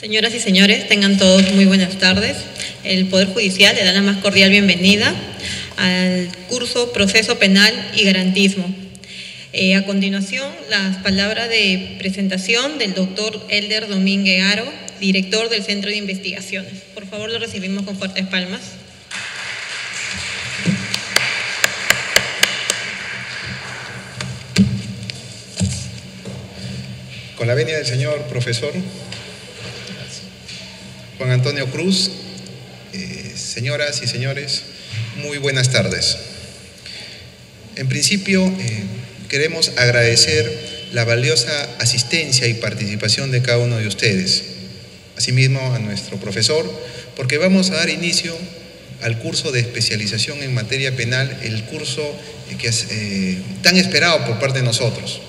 Señoras y señores, tengan todos muy buenas tardes. El Poder Judicial le da la más cordial bienvenida al curso Proceso Penal y Garantismo. A continuación, las palabras de presentación del doctor Elder Domínguez Haro, director del Centro de Investigaciones. Por favor, lo recibimos con fuertes palmas. Con la venia del señor profesor Juan Antonio Cruz, señoras y señores, muy buenas tardes. En principio, queremos agradecer la valiosa asistencia y participación de cada uno de ustedes, asimismo a nuestro profesor, porque vamos a dar inicio al curso de especialización en materia penal, el curso que es tan esperado por parte de nosotros.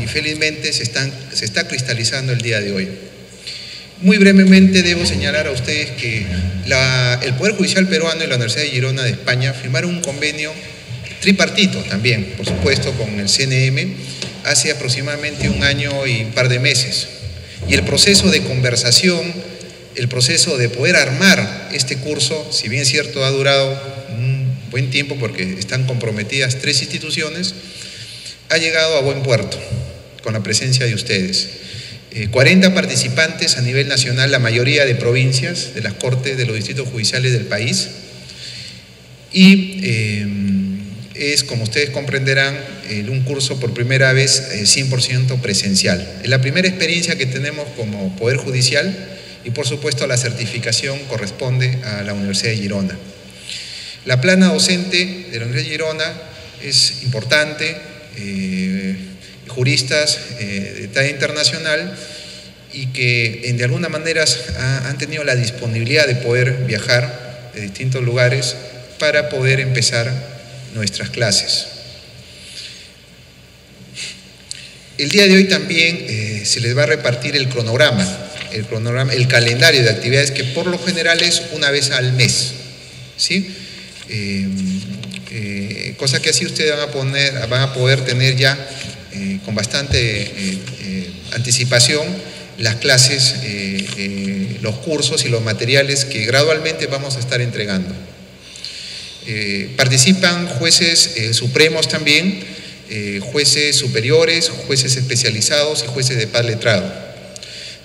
Y felizmente se está cristalizando el día de hoy. Muy brevemente debo señalar a ustedes que el Poder Judicial Peruano y la Universidad de Girona de España firmaron un convenio tripartito también, por supuesto, con el CNM hace aproximadamente un año y un par de meses. Y el proceso de conversación, el proceso de poder armar este curso, si bien es cierto ha durado un buen tiempo porque están comprometidas 3 instituciones, ha llegado a buen puerto con la presencia de ustedes. 40 participantes a nivel nacional, la mayoría de provincias, de las cortes, de los distritos judiciales del país. Y es, como ustedes comprenderán, un curso por primera vez 100% presencial. Es la primera experiencia que tenemos como Poder Judicial y, por supuesto, la certificación corresponde a la Universidad de Girona. La plana docente de la Universidad de Girona es importante, juristas de talla internacional y que de alguna manera han tenido la disponibilidad de poder viajar de distintos lugares para poder empezar nuestras clases. El día de hoy también se les va a repartir el cronograma, el calendario de actividades que por lo general es una vez al mes, ¿sí? Cosa que así ustedes van a poder tener ya con bastante anticipación las clases, los cursos y los materiales que gradualmente vamos a estar entregando. Participan jueces supremos también, jueces superiores, jueces especializados y jueces de paz letrado.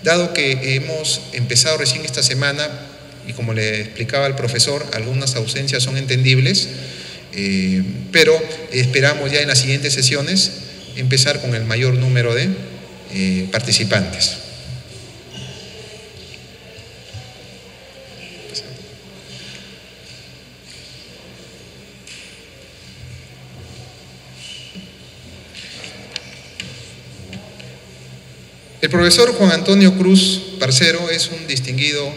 Dado que hemos empezado recién esta semana y como le explicaba al profesor, algunas ausencias son entendibles, pero esperamos ya en las siguientes sesiones empezar con el mayor número de participantes. El profesor Juan Antonio Cruz Parcero es un distinguido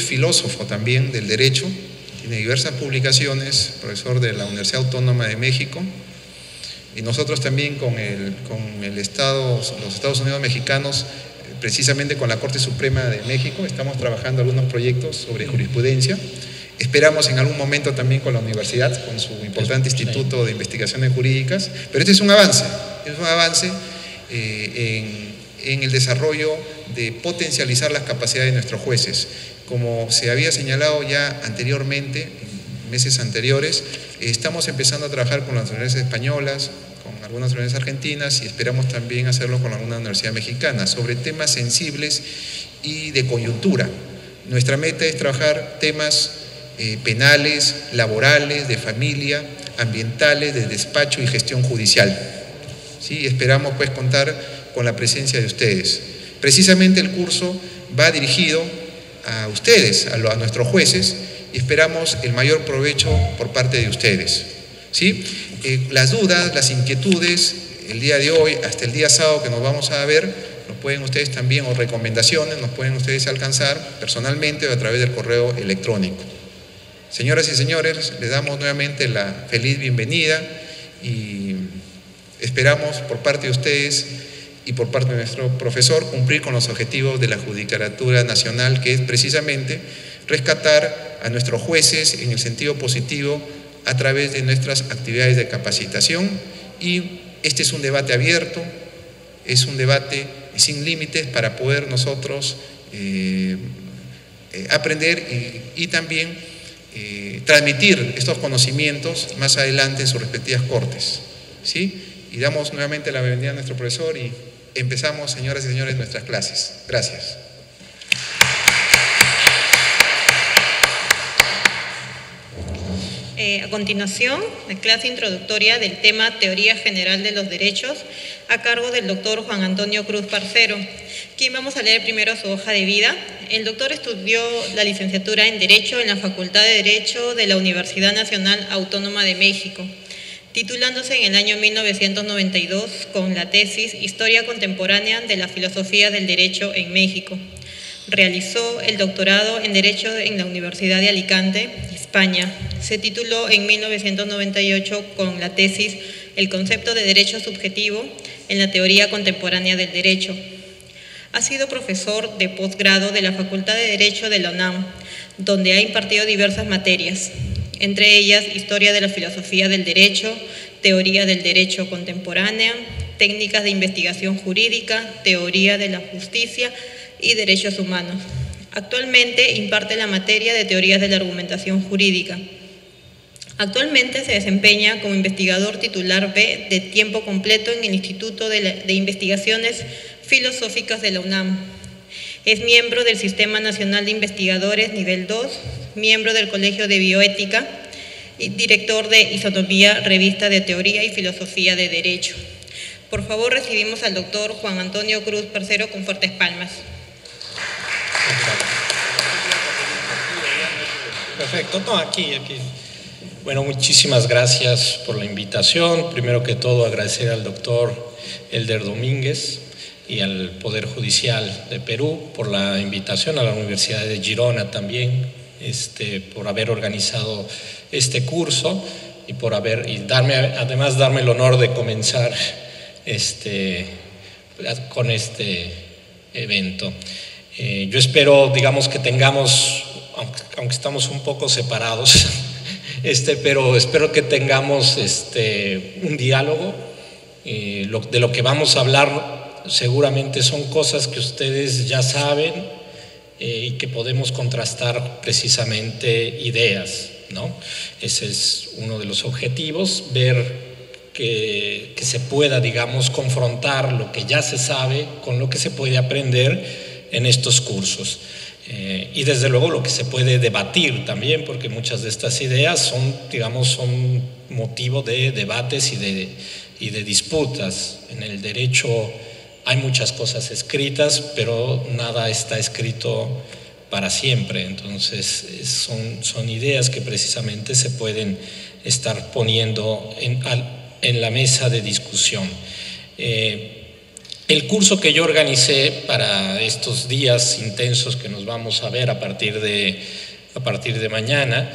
filósofo también del derecho, tiene diversas publicaciones, profesor de la Universidad Autónoma de México. Y nosotros también con los Estados Unidos mexicanos, precisamente con la Corte Suprema de México, estamos trabajando algunos proyectos sobre jurisprudencia. Esperamos en algún momento también con la universidad, con su importante Instituto de Investigaciones Jurídicas. Pero este es un avance en el desarrollo de potencializar las capacidades de nuestros jueces. Como se había señalado ya anteriormente, en meses anteriores, estamos empezando a trabajar con las universidades españolas, con algunas universidades argentinas y esperamos también hacerlo con alguna universidad mexicana sobre temas sensibles y de coyuntura. Nuestra meta es trabajar temas penales, laborales, de familia, ambientales, de despacho y gestión judicial. ¿Sí? Esperamos pues contar con la presencia de ustedes. Precisamente el curso va dirigido a ustedes, a nuestros jueces, y esperamos el mayor provecho por parte de ustedes. ¿Sí? Las dudas, las inquietudes, el día de hoy, hasta el día sábado que nos vamos a ver, nos pueden ustedes también, o recomendaciones, nos pueden ustedes alcanzar personalmente o a través del correo electrónico. Señoras y señores, les damos nuevamente la feliz bienvenida y esperamos por parte de ustedes y por parte de nuestro profesor cumplir con los objetivos de la Judicatura Nacional, que es precisamente rescatar a nuestros jueces en el sentido positivo a través de nuestras actividades de capacitación. Y este es un debate abierto, es un debate sin límites para poder nosotros aprender y también transmitir estos conocimientos más adelante en sus respectivas cortes, ¿sí? Y damos nuevamente la bienvenida a nuestro profesor y empezamos, señoras y señores, nuestras clases. Gracias. A continuación, la clase introductoria del tema Teoría General de los Derechos, a cargo del doctor Juan Antonio Cruz Parcero, quien vamos a leer primero su hoja de vida. El doctor estudió la licenciatura en Derecho en la Facultad de Derecho de la Universidad Nacional Autónoma de México, titulándose en el año 1992 con la tesis Historia Contemporánea de la Filosofía del Derecho en México. Realizó el doctorado en Derecho en la Universidad de Alicante, España. Se tituló en 1998 con la tesis El concepto de derecho subjetivo en la teoría contemporánea del derecho. Ha sido profesor de posgrado de la Facultad de Derecho de la UNAM, donde ha impartido diversas materias, entre ellas Historia de la Filosofía del Derecho, Teoría del Derecho Contemporánea, Técnicas de Investigación Jurídica, Teoría de la Justicia y Derechos Humanos. Actualmente imparte la materia de Teorías de la Argumentación Jurídica. Actualmente se desempeña como investigador titular B de tiempo completo en el Instituto de Investigaciones Filosóficas de la UNAM. Es miembro del Sistema Nacional de Investigadores Nivel 2, miembro del Colegio de Bioética y director de Isonomía, Revista de Teoría y Filosofía de Derecho. Por favor, recibimos al doctor Juan Antonio Cruz Parcero con fuertes palmas. Perfecto, no, aquí. Bueno, muchísimas gracias por la invitación. Primero que todo, agradecer al doctor Elder Domínguez y al Poder Judicial de Perú por la invitación, a la Universidad de Girona también, por haber organizado este curso y darme el honor de comenzar con este evento. Yo espero, digamos, que tengamos, aunque estamos un poco separados, pero espero que tengamos un diálogo. De lo que vamos a hablar seguramente son cosas que ustedes ya saben y que podemos contrastar precisamente ideas, ¿no? Ese es uno de los objetivos, ver que se pueda, digamos, confrontar lo que ya se sabe con lo que se puede aprender en estos cursos. Y desde luego lo que se puede debatir también, porque muchas de estas ideas son motivo de debates y de disputas. En el derecho hay muchas cosas escritas, pero nada está escrito para siempre. Entonces son ideas que precisamente se pueden estar poniendo en la mesa de discusión. El curso que yo organicé para estos días intensos que nos vamos a ver a partir de mañana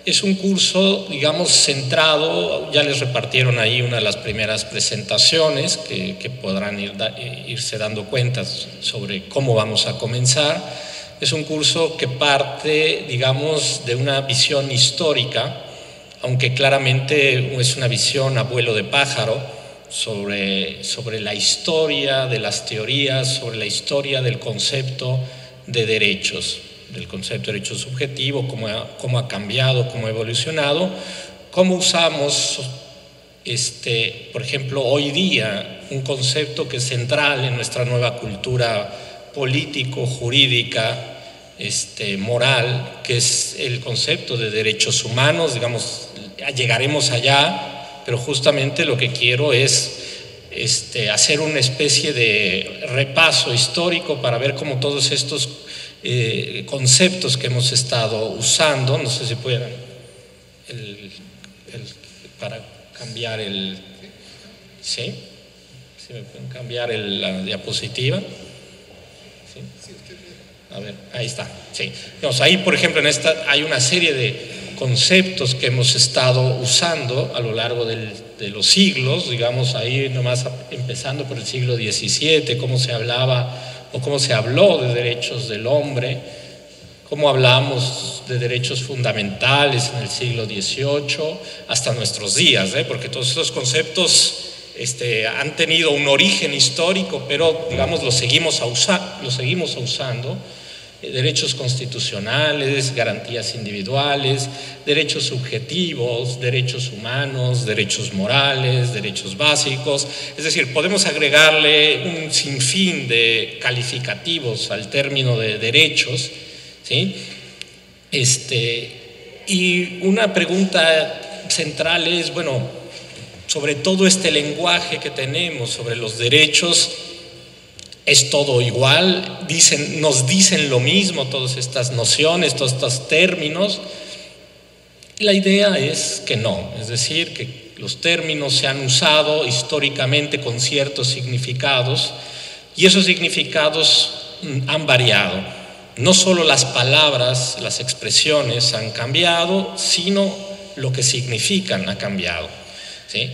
es un curso, digamos, centrado. Ya les repartieron ahí una de las primeras presentaciones que podrán irse dando cuenta sobre cómo vamos a comenzar. Es un curso que parte, digamos, de una visión histórica, aunque claramente es una visión a vuelo de pájaro, sobre la historia de las teorías, sobre la historia del concepto de derechos, del concepto de derecho subjetivo, cómo ha cambiado, cómo ha evolucionado, cómo usamos, por ejemplo, hoy día un concepto que es central en nuestra nueva cultura político-jurídica, moral, que es el concepto de derechos humanos. Digamos, llegaremos allá, pero justamente lo que quiero es hacer una especie de repaso histórico para ver cómo todos estos conceptos que hemos estado usando, no sé si puedan, para cambiar ¿sí? ¿Sí me pueden cambiar la diapositiva? ¿Sí? A ver, ahí está, sí. Digamos, ahí, por ejemplo, en esta hay una serie de conceptos que hemos estado usando a lo largo de los siglos, digamos, ahí nomás empezando por el siglo XVII, cómo se hablaba o cómo se habló de derechos del hombre, cómo hablamos de derechos fundamentales en el siglo XVIII hasta nuestros días, porque todos estos conceptos han tenido un origen histórico, pero digamos lo seguimos usando. Derechos constitucionales, garantías individuales, derechos subjetivos, derechos humanos, derechos morales, derechos básicos. Es decir, podemos agregarle un sinfín de calificativos al término de derechos, ¿sí? Y una pregunta central es, bueno, sobre todo este lenguaje que tenemos sobre los derechos, ¿es todo igual? ¿Nos dicen lo mismo todas estas nociones, todos estos términos? La idea es que no, es decir, que los términos se han usado históricamente con ciertos significados y esos significados han variado. No solo las palabras, las expresiones han cambiado, sino lo que significan ha cambiado, ¿sí?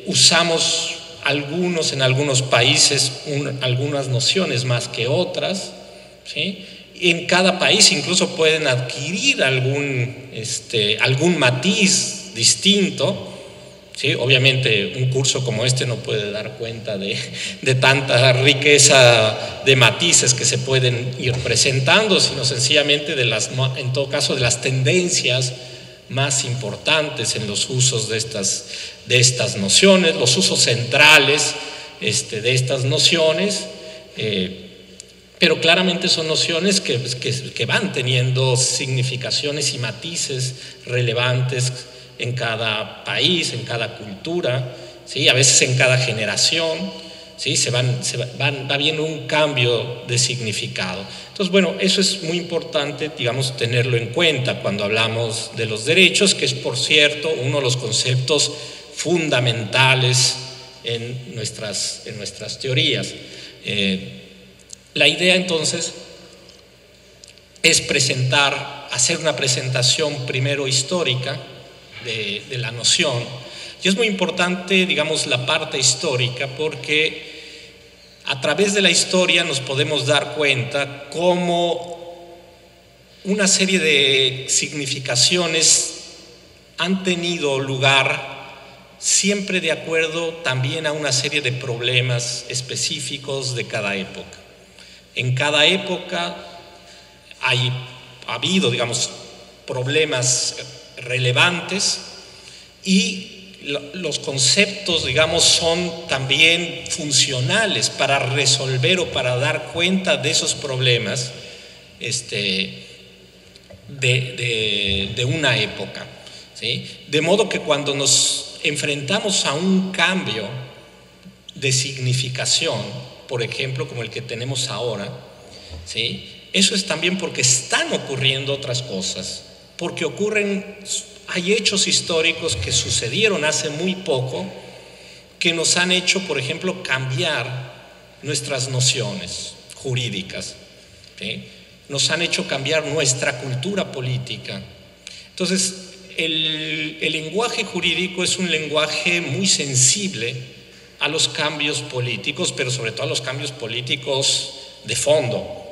Usamos en algunos países algunas nociones más que otras, ¿sí? En cada país incluso pueden adquirir algún matiz distinto, ¿sí? Obviamente un curso como este no puede dar cuenta de tanta riqueza de matices que se pueden ir presentando, sino sencillamente en todo caso de las tendencias más importantes en los usos de estas nociones, los usos centrales de estas nociones, pero claramente son nociones que van teniendo significaciones y matices relevantes en cada país, en cada cultura, ¿sí? A veces en cada generación, ¿sí? Va viendo un cambio de significado. Entonces, bueno, eso es muy importante, digamos, tenerlo en cuenta cuando hablamos de los derechos, que es, por cierto, uno de los conceptos fundamentales en nuestras teorías. La idea, entonces, es hacer una presentación primero histórica de la noción. Y es muy importante, digamos, la parte histórica, porque a través de la historia nos podemos dar cuenta cómo una serie de significaciones han tenido lugar siempre de acuerdo también a una serie de problemas específicos de cada época. En cada época ha habido, digamos, problemas relevantes y los conceptos, digamos, son también funcionales para resolver o para dar cuenta de esos problemas de una época, ¿sí? De modo que cuando nos enfrentamos a un cambio de significación, por ejemplo, como el que tenemos ahora, ¿sí? Eso es también porque están ocurriendo otras cosas, porque hay hechos históricos que sucedieron hace muy poco que nos han hecho, por ejemplo, cambiar nuestras nociones jurídicas, ¿sí? Nos han hecho cambiar nuestra cultura política. Entonces, el lenguaje jurídico es un lenguaje muy sensible a los cambios políticos, pero sobre todo a los cambios políticos de fondo,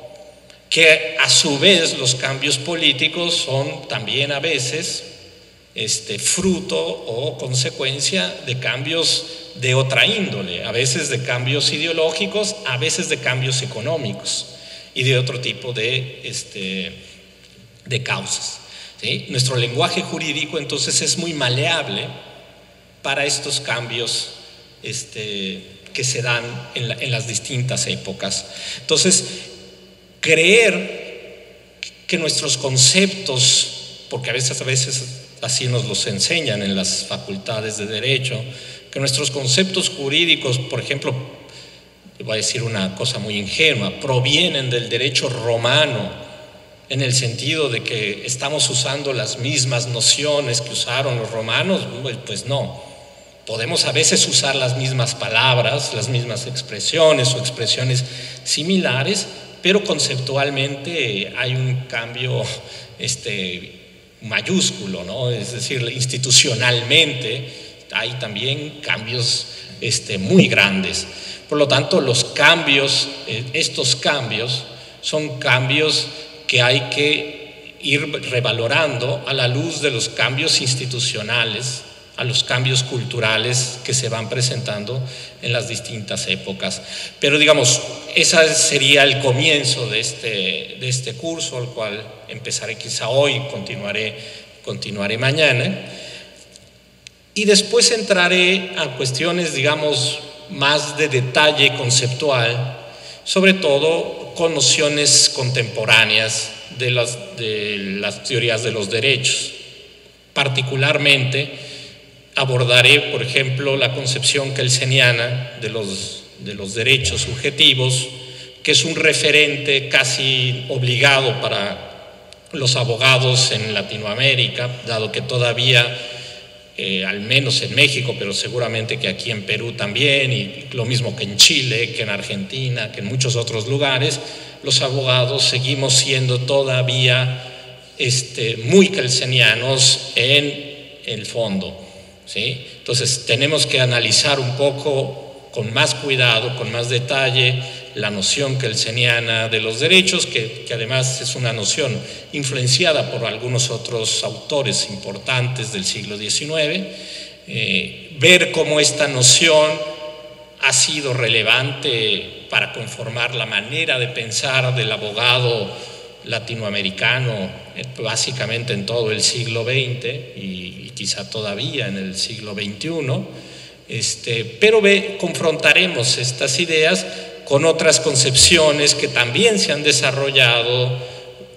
que a su vez los cambios políticos son también a veces fruto o consecuencia de cambios de otra índole, a veces de cambios ideológicos, a veces de cambios económicos y de otro tipo de causas, ¿sí? Nuestro lenguaje jurídico entonces es muy maleable para estos cambios que se dan en las distintas épocas. Entonces, creer que nuestros conceptos, porque a veces así nos los enseñan en las facultades de Derecho, que nuestros conceptos jurídicos, por ejemplo, voy a decir una cosa muy ingenua, provienen del derecho romano, en el sentido de que estamos usando las mismas nociones que usaron los romanos, pues no. Podemos a veces usar las mismas palabras, las mismas expresiones o expresiones similares, pero conceptualmente hay un cambio mayúsculo, ¿no? Es decir, institucionalmente hay también cambios muy grandes. Por lo tanto, estos cambios son cambios que hay que ir revalorando a la luz de los cambios institucionales, a los cambios culturales que se van presentando en las distintas épocas. Pero digamos, ese sería el comienzo de este curso, al cual empezaré quizá hoy, continuaré mañana, y después entraré a cuestiones, digamos, más de detalle conceptual, sobre todo con nociones contemporáneas de las teorías de los derechos. Particularmente abordaré, por ejemplo, la concepción kelseniana de los derechos subjetivos, que es un referente casi obligado para los abogados en Latinoamérica, dado que todavía, al menos en México, pero seguramente que aquí en Perú también, y lo mismo que en Chile, que en Argentina, que en muchos otros lugares, los abogados seguimos siendo todavía muy kelsenianos en el fondo, ¿sí? Entonces tenemos que analizar un poco con más cuidado, con más detalle, la noción kelseniana de los derechos, que además es una noción influenciada por algunos otros autores importantes del siglo XIX, ver cómo esta noción ha sido relevante para conformar la manera de pensar del abogado latinoamericano, básicamente en todo el siglo XX y quizá todavía en el siglo XXI, pero confrontaremos estas ideas con otras concepciones que también se han desarrollado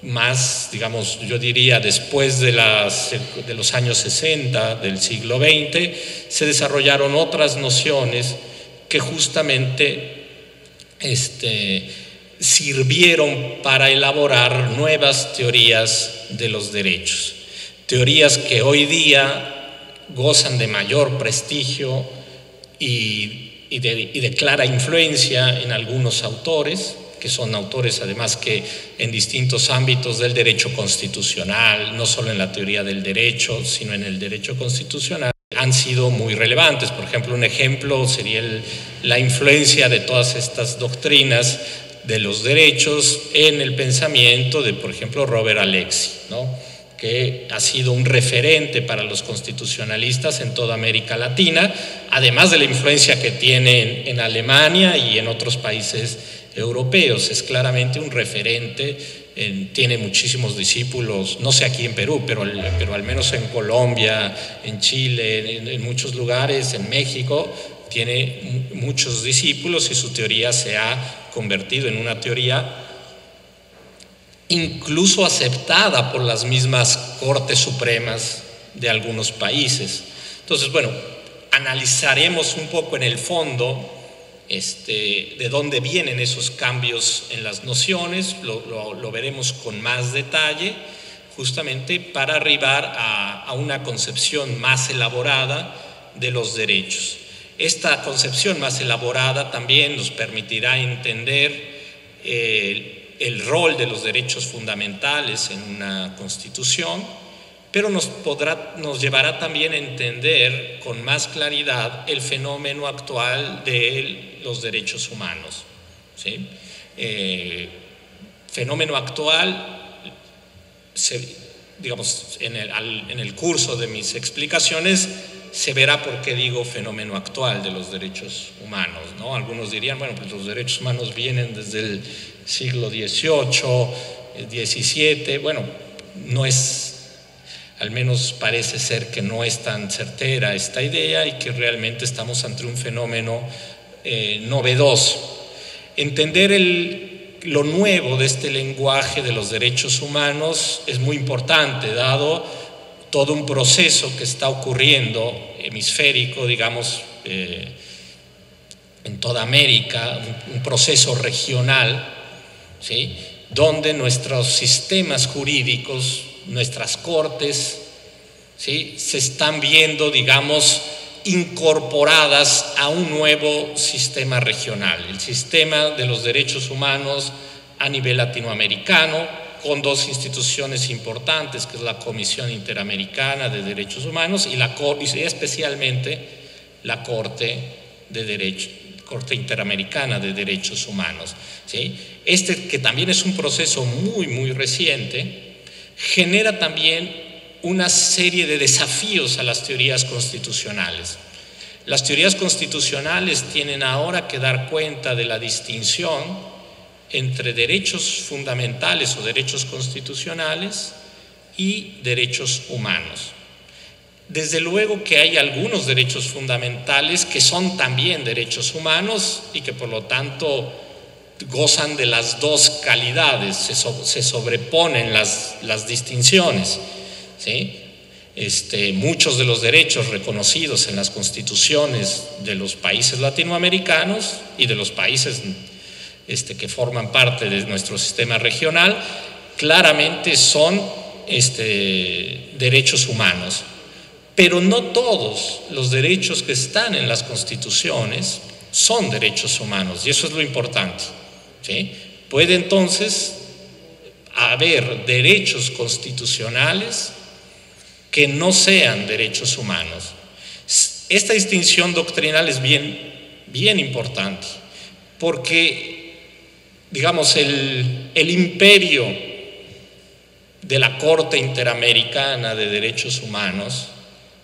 más, digamos, yo diría después de los años 60 del siglo XX, se desarrollaron otras nociones que justamente sirvieron para elaborar nuevas teorías de los derechos. Teorías que hoy día gozan de mayor prestigio y de clara influencia en algunos autores, que son autores además que en distintos ámbitos del derecho constitucional, no solo en la teoría del derecho, sino en el derecho constitucional, han sido muy relevantes. Por ejemplo, un ejemplo sería la influencia de todas estas doctrinas de los derechos en el pensamiento de, por ejemplo, Robert Alexy, ¿no?, que ha sido un referente para los constitucionalistas en toda América Latina, además de la influencia que tiene en Alemania y en otros países europeos. Es claramente un referente, tiene muchísimos discípulos, no sé aquí en Perú, pero al menos en Colombia, en Chile, en muchos lugares, en México, tiene muchos discípulos y su teoría se ha convertido en una teoría incluso aceptada por las mismas Cortes Supremas de algunos países. Entonces, bueno, analizaremos un poco en el fondo de dónde vienen esos cambios en las nociones, lo veremos con más detalle, justamente para arribar a una concepción más elaborada de los derechos. Esta concepción más elaborada también nos permitirá entender el rol de los derechos fundamentales en una constitución, pero nos llevará también a entender con más claridad el fenómeno actual de los derechos humanos, ¿sí? Fenómeno actual, digamos, en el curso de mis explicaciones se verá por qué digo fenómeno actual de los derechos humanos, ¿no? Algunos dirían, bueno, pues los derechos humanos vienen desde el siglo XVIII, XVII, bueno, no es, al menos parece ser que no es tan certera esta idea y que realmente estamos ante un fenómeno novedoso. Entender lo nuevo de este lenguaje de los derechos humanos es muy importante, dado todo un proceso que está ocurriendo hemisférico, digamos, en toda América, un proceso regional, ¿sí?, donde nuestros sistemas jurídicos, nuestras cortes, ¿sí?, se están viendo, digamos, incorporadas a un nuevo sistema regional, el sistema de los derechos humanos a nivel latinoamericano, con dos instituciones importantes, que es la Comisión Interamericana de Derechos Humanos y especialmente la Corte Interamericana de Derechos Humanos, ¿sí? Que también es un proceso muy, muy reciente, genera también una serie de desafíos a las teorías constitucionales. Las teorías constitucionales tienen ahora que dar cuenta de la distinción entre derechos fundamentales o derechos constitucionales y derechos humanos. Desde luego que hay algunos derechos fundamentales que son también derechos humanos y que por lo tanto gozan de las dos calidades, se sobreponen las distinciones, ¿sí? Muchos de los derechos reconocidos en las constituciones de los países latinoamericanos y de los países que forman parte de nuestro sistema regional claramente son derechos humanos. Pero no todos los derechos que están en las constituciones son derechos humanos, y eso es lo importante, ¿sí? Puede entonces haber derechos constitucionales que no sean derechos humanos. Esta distinción doctrinal es bien importante, porque, digamos, el imperio de la Corte Interamericana de Derechos Humanos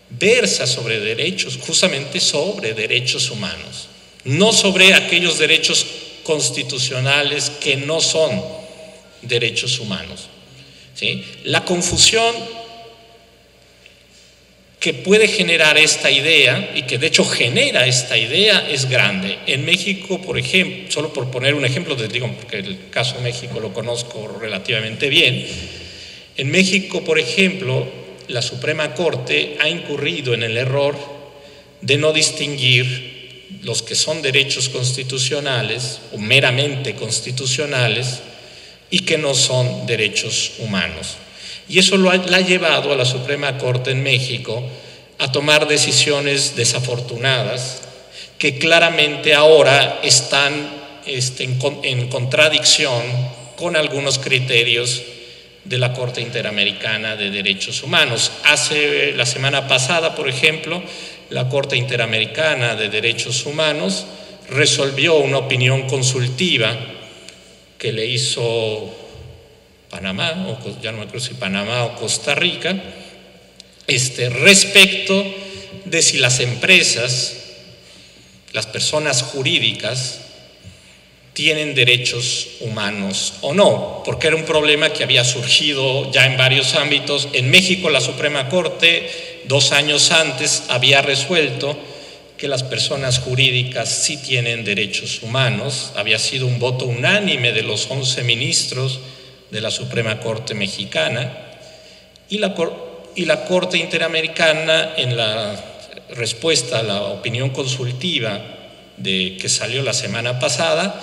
versa sobre derechos, justamente sobre derechos humanos, no sobre aquellos derechos constitucionales que no son derechos humanos, ¿sí? La confusión que puede generar esta idea, y que de hecho genera esta idea, es grande. En México, por ejemplo, solo por poner un ejemplo, les digo porque el caso de México lo conozco relativamente bien. En México, por ejemplo, la Suprema Corte ha incurrido en el error de no distinguir los que son derechos constitucionales o meramente constitucionales y que no son derechos humanos. Y eso la ha llevado a la Suprema Corte en México a tomar decisiones desafortunadas que claramente ahora están en contradicción con algunos criterios de la Corte Interamericana de Derechos Humanos. La semana pasada, por ejemplo, la Corte Interamericana de Derechos Humanos resolvió una opinión consultiva que le hizo Panamá, o ya no me acuerdo si Panamá o Costa Rica, respecto de si las empresas, las personas jurídicas, tienen derechos humanos o no, porque era un problema que había surgido ya en varios ámbitos. En México, la Suprema Corte, 2 años antes, había resuelto que las personas jurídicas sí tienen derechos humanos. Había sido un voto unánime de los 11 ministros de la Suprema Corte mexicana, y la Corte Interamericana, en la respuesta a la opinión consultiva que salió la semana pasada,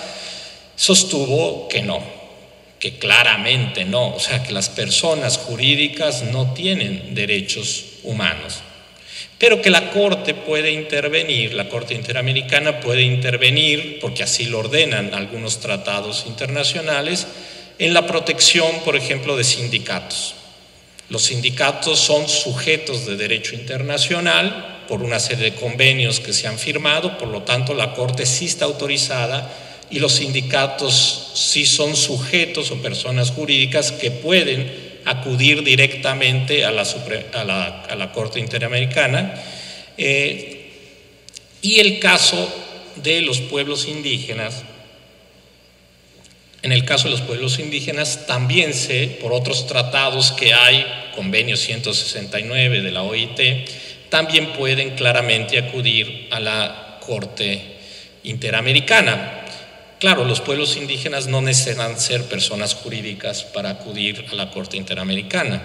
sostuvo que no, que claramente no, o sea, que las personas jurídicas no tienen derechos humanos, pero que la Corte puede intervenir, la Corte Interamericana puede intervenir, porque así lo ordenan algunos tratados internacionales, en la protección, por ejemplo, de sindicatos. Los sindicatos son sujetos de derecho internacional por una serie de convenios que se han firmado, por lo tanto la Corte sí está autorizada, y los sindicatos sí son sujetos o personas jurídicas que pueden acudir directamente a la Corte Interamericana. Y el caso de los pueblos indígenas, en el caso de los pueblos indígenas también por otros tratados que hay, convenio 169 de la OIT, también pueden claramente acudir a la Corte Interamericana. Claro, los pueblos indígenas no necesitan ser personas jurídicas para acudir a la Corte Interamericana,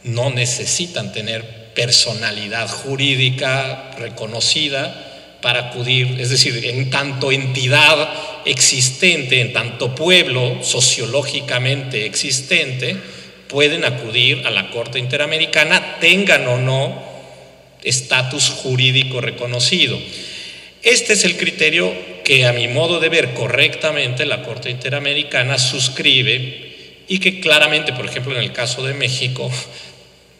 no necesitan tener personalidad jurídica reconocida para acudir, es decir, en tanto entidad existente, en tanto pueblo sociológicamente existente, pueden acudir a la Corte Interamericana, tengan o no estatus jurídico reconocido. Este es el criterio que, a mi modo de ver, correctamente la Corte Interamericana suscribe, y que claramente, por ejemplo, en el caso de México,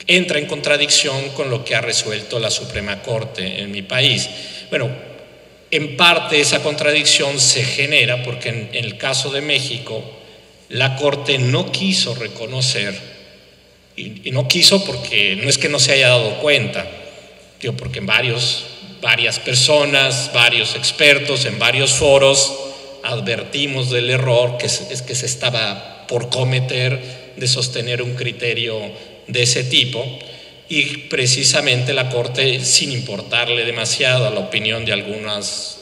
entra en contradicción con lo que ha resuelto la Suprema Corte en mi país. Bueno, en parte esa contradicción se genera porque en el caso de México la Corte no quiso reconocer y no quiso porque no es que no se haya dado cuenta, digo, porque en varias personas, varios expertos, en varios foros advertimos del error que se estaba por cometer de sostener un criterio de ese tipo, y precisamente la Corte, sin importarle demasiado a la opinión de algunos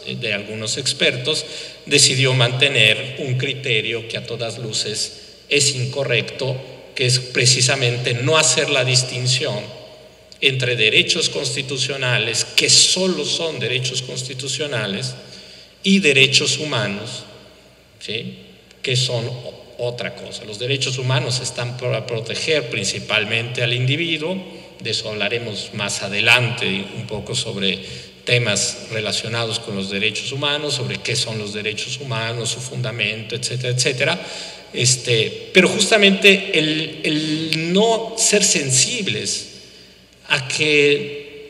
expertos, decidió mantener un criterio que a todas luces es incorrecto, que es precisamente no hacer la distinción entre derechos constitucionales, que solo son derechos constitucionales, y derechos humanos, ¿sí?, que son otra cosa. Los derechos humanos están para proteger principalmente al individuo. De eso hablaremos más adelante un poco sobre temas relacionados con los derechos humanos, sobre qué son los derechos humanos, su fundamento, etcétera, etcétera. Pero justamente el no ser sensibles a que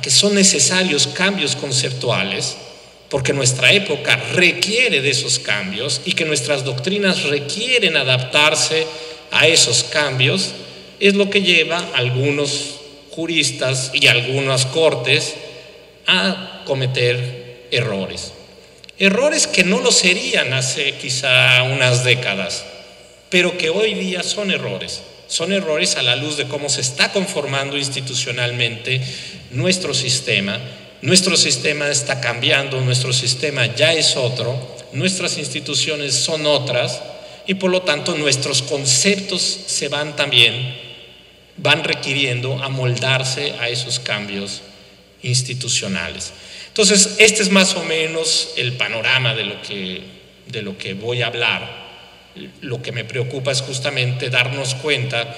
son necesarios cambios conceptuales, porque nuestra época requiere de esos cambios y que nuestras doctrinas requieren adaptarse a esos cambios, es lo que lleva a algunos juristas y a algunas cortes a cometer errores. Errores que no lo serían hace quizá unas décadas, pero que hoy día son errores. Son errores a la luz de cómo se está conformando institucionalmente nuestro sistema. Nuestro sistema está cambiando, nuestro sistema ya es otro, nuestras instituciones son otras, y por lo tanto nuestros conceptos van requiriendo amoldarse a esos cambios institucionales. Entonces, este es más o menos el panorama de lo que voy a hablar. Lo que me preocupa es justamente darnos cuenta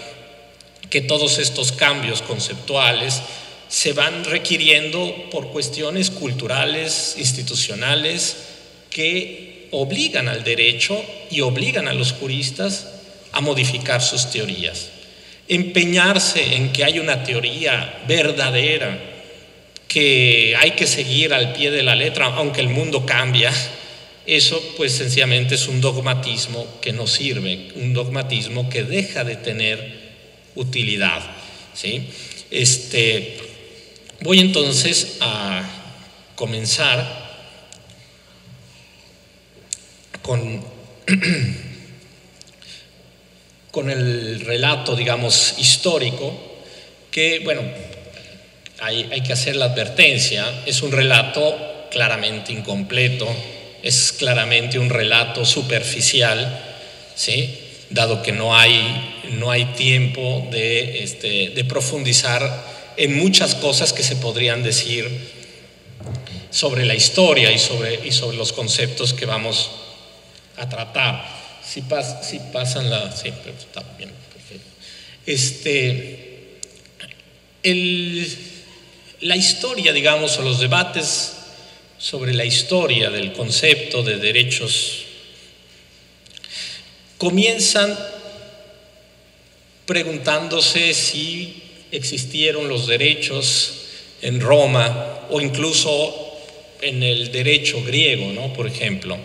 que todos estos cambios conceptuales se van requiriendo por cuestiones culturales, institucionales, que obligan al derecho y obligan a los juristas a modificar sus teorías. Empeñarse en que hay una teoría verdadera que hay que seguir al pie de la letra, aunque el mundo cambia, eso pues sencillamente es un dogmatismo que no sirve, un dogmatismo que deja de tener utilidad, ¿sí? Voy entonces a comenzar con el relato, digamos, histórico, que, bueno, hay que hacer la advertencia, es un relato claramente incompleto, es claramente un relato superficial, ¿sí?, dado que no hay tiempo de profundizar en muchas cosas que se podrían decir sobre la historia y sobre los conceptos que vamos a tratar. Si pasan la... Sí, pero está bien, perfecto. La historia, digamos, o los debates sobre la historia del concepto de derechos comienzan preguntándose si existieron los derechos en Roma o incluso en el derecho griego, ¿no?, por ejemplo,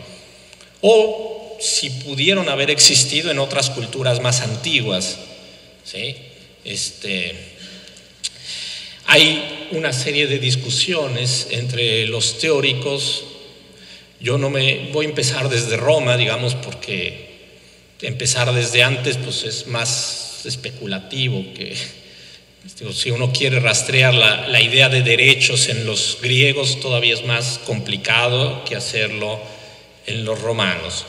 o si pudieron haber existido en otras culturas más antiguas, ¿sí? Hay una serie de discusiones entre los teóricos. Yo no me voy a empezar desde Roma, digamos, porque empezar desde antes pues es más especulativo que... Si uno quiere rastrear la idea de derechos en los griegos, todavía es más complicado que hacerlo en los romanos.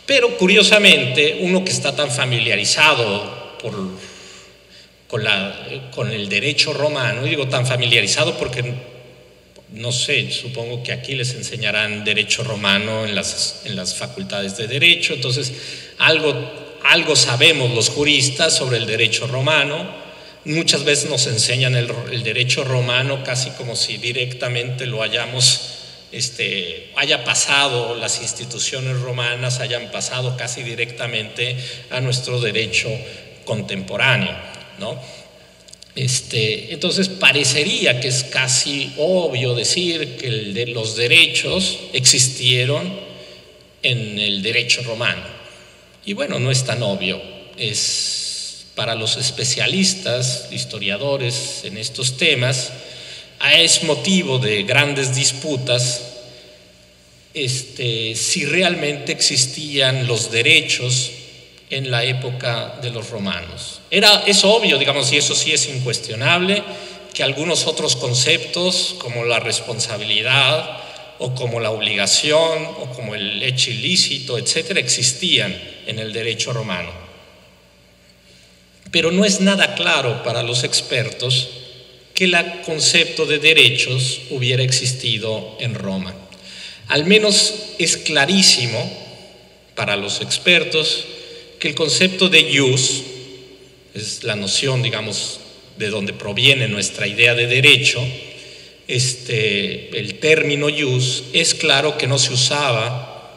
Pero curiosamente, uno que está tan familiarizado con el derecho romano, y digo tan familiarizado porque, no sé, supongo que aquí les enseñarán derecho romano en las facultades de derecho, entonces algo sabemos los juristas sobre el derecho romano. Muchas veces nos enseñan el derecho romano casi como si directamente lo haya pasado, las instituciones romanas hayan pasado casi directamente a nuestro derecho contemporáneo, ¿no? Entonces parecería que es casi obvio decir que los derechos existieron en el derecho romano. Y bueno, no es tan obvio, es para los especialistas, historiadores en estos temas, es motivo de grandes disputas si realmente existían los derechos en la época de los romanos. Es obvio, digamos, y eso sí es incuestionable, que algunos otros conceptos como la responsabilidad o como la obligación o como el hecho ilícito, etcétera, existían en el derecho romano. Pero no es nada claro para los expertos que el concepto de derechos hubiera existido en Roma. Al menos es clarísimo para los expertos que el concepto de ius, es la noción, digamos, de donde proviene nuestra idea de derecho, el término ius es claro que no se usaba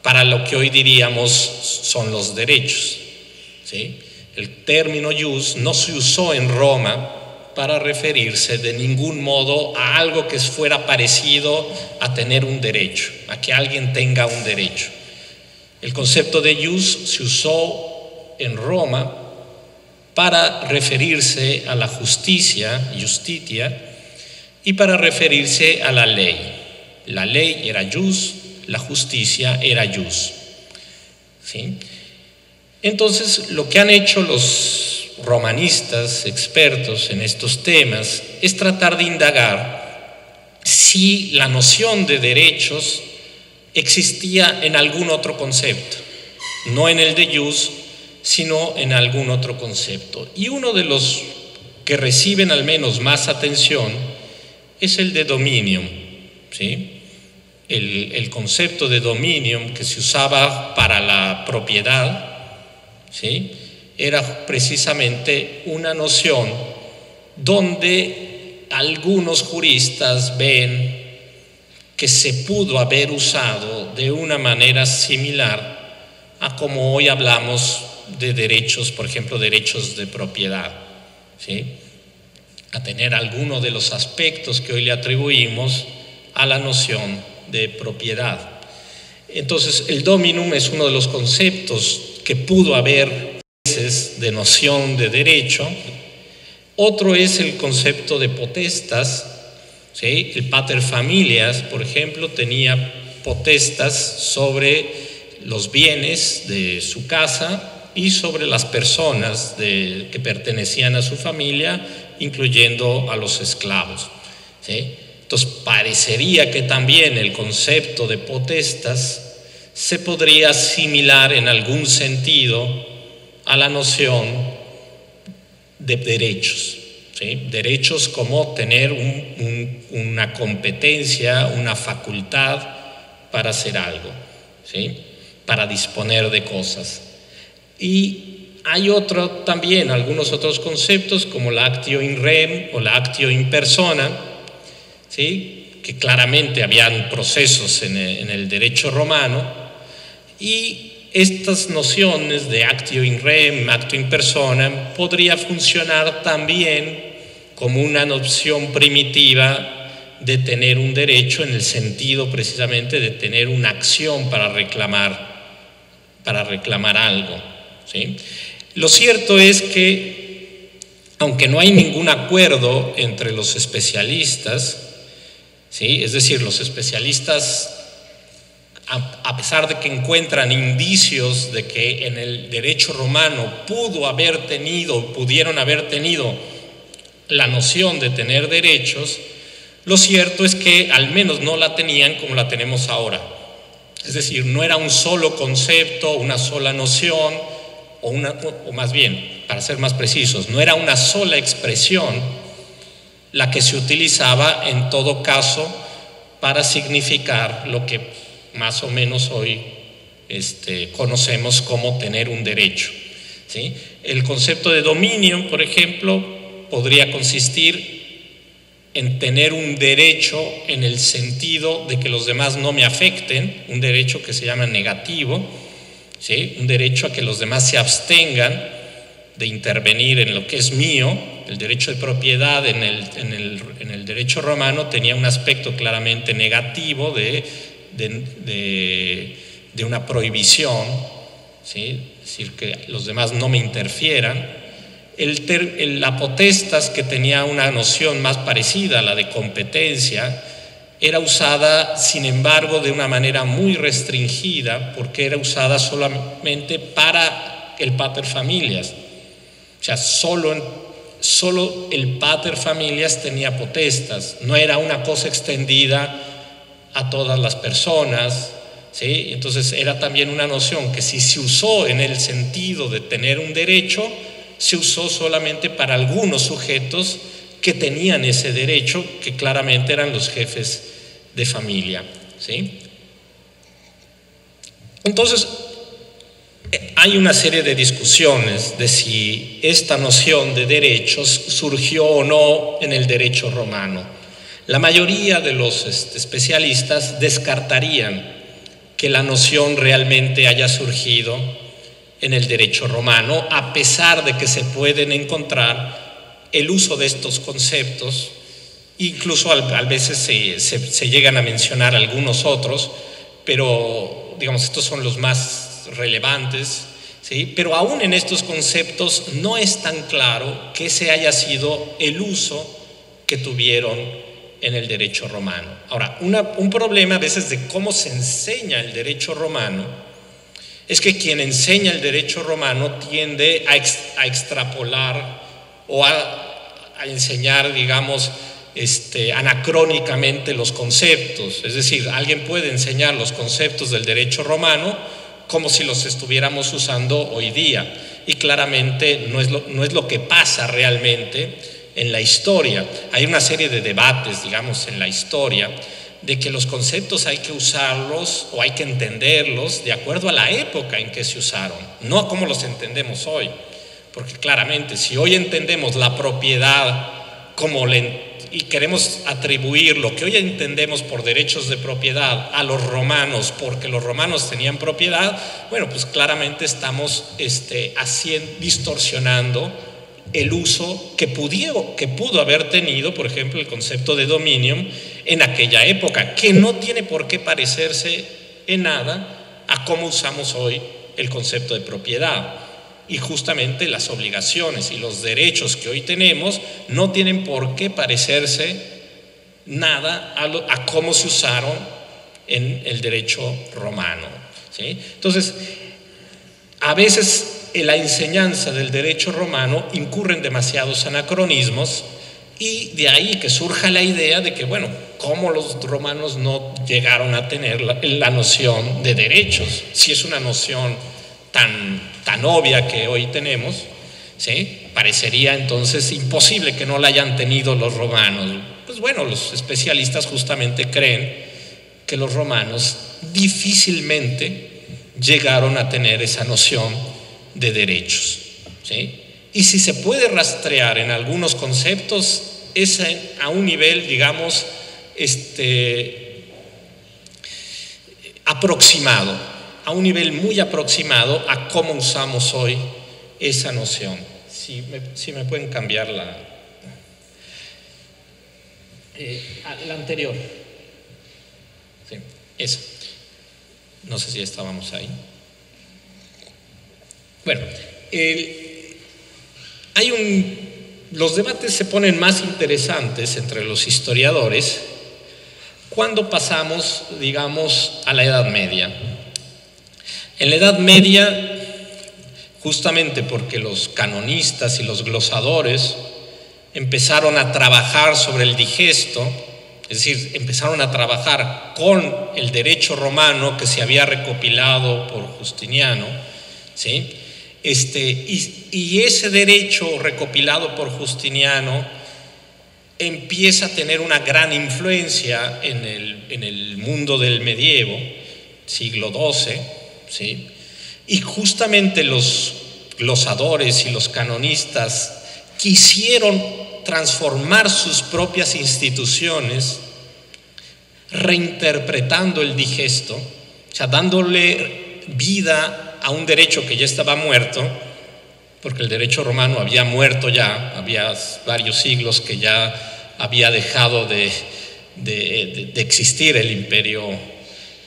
para lo que hoy diríamos son los derechos, ¿sí? El término ius no se usó en Roma para referirse de ningún modo a algo que fuera parecido a tener un derecho, a que alguien tenga un derecho. El concepto de ius se usó en Roma para referirse a la justicia, justitia, y para referirse a la ley. La ley era ius, la justicia era ius, ¿sí? Entonces, lo que han hecho los romanistas expertos en estos temas es tratar de indagar si la noción de derechos existía en algún otro concepto, no en el de ius, sino en algún otro concepto. Y uno de los que reciben al menos más atención es el de dominium, ¿sí? El concepto de dominium que se usaba para la propiedad, ¿sí? Era precisamente una noción donde algunos juristas ven que se pudo haber usado de una manera similar a como hoy hablamos de derechos, por ejemplo, derechos de propiedad, ¿sí? A tener alguno de los aspectos que hoy le atribuimos a la noción de propiedad. Entonces, el dominum es uno de los conceptos que pudo haber de noción de derecho. Otro es el concepto de potestas, ¿sí? El pater familias, por ejemplo, tenía potestas sobre los bienes de su casa y sobre las personas que pertenecían a su familia, incluyendo a los esclavos, ¿sí? Entonces parecería que también el concepto de potestas se podría asimilar en algún sentido a la noción de derechos, ¿sí? Derechos como tener una competencia, una facultad para hacer algo, ¿sí? Para disponer de cosas. Y hay también algunos otros conceptos como la actio in rem o la actio in persona, ¿sí? Que claramente habían procesos en el derecho romano, y estas nociones de actio in rem, actio in persona, podría funcionar también como una noción primitiva de tener un derecho en el sentido precisamente de tener una acción para reclamar algo, ¿sí? Lo cierto es que, aunque no hay ningún acuerdo entre los especialistas, ¿sí? Es decir, los especialistas, a pesar de que encuentran indicios de que en el derecho romano pudieron haber tenido la noción de tener derechos, lo cierto es que al menos no la tenían como la tenemos ahora. Es decir, no era un solo concepto, una sola noción, o más bien, para ser más precisos, no era una sola expresión la que se utilizaba en todo caso para significar lo que más o menos hoy conocemos como tener un derecho, ¿sí? El concepto de dominio, por ejemplo, podría consistir en tener un derecho en el sentido de que los demás no me afecten, un derecho que se llama negativo, ¿sí? Un derecho a que los demás se abstengan de intervenir en lo que es mío. El derecho de propiedad en el derecho romano tenía un aspecto claramente negativo de una prohibición, ¿sí? Es decir, que los demás no me interfieran. La potestas, que tenía una noción más parecida a la de competencia, era usada, sin embargo, de una manera muy restringida, porque era usada solamente para el pater familias. O sea, solo el pater familias tenía potestas, no era una cosa extendida a todas las personas, ¿sí? Entonces era también una noción que, si se usó en el sentido de tener un derecho, se usó solamente para algunos sujetos que tenían ese derecho, que claramente eran los jefes de familia, ¿sí? Entonces, hay una serie de discusiones de si esta noción de derechos surgió o no en el derecho romano. La mayoría de los especialistas descartarían que la noción realmente haya surgido en el derecho romano, a pesar de que se pueden encontrar el uso de estos conceptos, incluso a veces se llegan a mencionar algunos otros, pero digamos estos son los más relevantes, ¿sí? Pero aún en estos conceptos no es tan claro que ese haya sido el uso que tuvieron en el derecho romano. Ahora, un problema a veces de cómo se enseña el derecho romano es que quien enseña el derecho romano tiende a extrapolar o a enseñar, digamos, anacrónicamente los conceptos. Es decir, alguien puede enseñar los conceptos del derecho romano como si los estuviéramos usando hoy día, y claramente no es lo que pasa realmente en la historia. Hay una serie de debates, digamos, en la historia, de que los conceptos hay que usarlos o hay que entenderlos de acuerdo a la época en que se usaron, no a cómo los entendemos hoy. Porque claramente, si hoy entendemos la propiedad y queremos atribuir lo que hoy entendemos por derechos de propiedad a los romanos porque los romanos tenían propiedad, bueno, pues claramente estamos distorsionando el uso que pudo haber tenido, por ejemplo, el concepto de dominium en aquella época, que no tiene por qué parecerse en nada a cómo usamos hoy el concepto de propiedad. Y justamente las obligaciones y los derechos que hoy tenemos no tienen por qué parecerse nada a cómo se usaron en el derecho romano, ¿sí? Entonces, a veces la enseñanza del derecho romano incurre en demasiados anacronismos, y de ahí que surja la idea de que, bueno, ¿cómo los romanos no llegaron a tener la noción de derechos? Si es una noción tan obvia que hoy tenemos, ¿sí? Parecería entonces imposible que no la hayan tenido los romanos. Pues bueno, los especialistas justamente creen que los romanos difícilmente llegaron a tener esa noción de derechos, ¿sí? Y si se puede rastrear en algunos conceptos, es a un nivel, digamos, aproximado, a un nivel muy aproximado a cómo usamos hoy esa noción. Si me pueden cambiar la anterior. Sí, eso. No sé si estábamos ahí. Bueno, los debates se ponen más interesantes entre los historiadores cuando pasamos, digamos, a la Edad Media. En la Edad Media, justamente porque los canonistas y los glosadores empezaron a trabajar sobre el digesto, es decir, empezaron a trabajar con el derecho romano que se había recopilado por Justiniano, ¿sí? Y ese derecho recopilado por Justiniano empieza a tener una gran influencia en el mundo del medievo, siglo XII, ¿sí? Y justamente los glosadores y los canonistas quisieron transformar sus propias instituciones, reinterpretando el digesto, o sea, dándole vida a un derecho que ya estaba muerto, porque el derecho romano había muerto ya, había varios siglos que ya había dejado de existir el imperio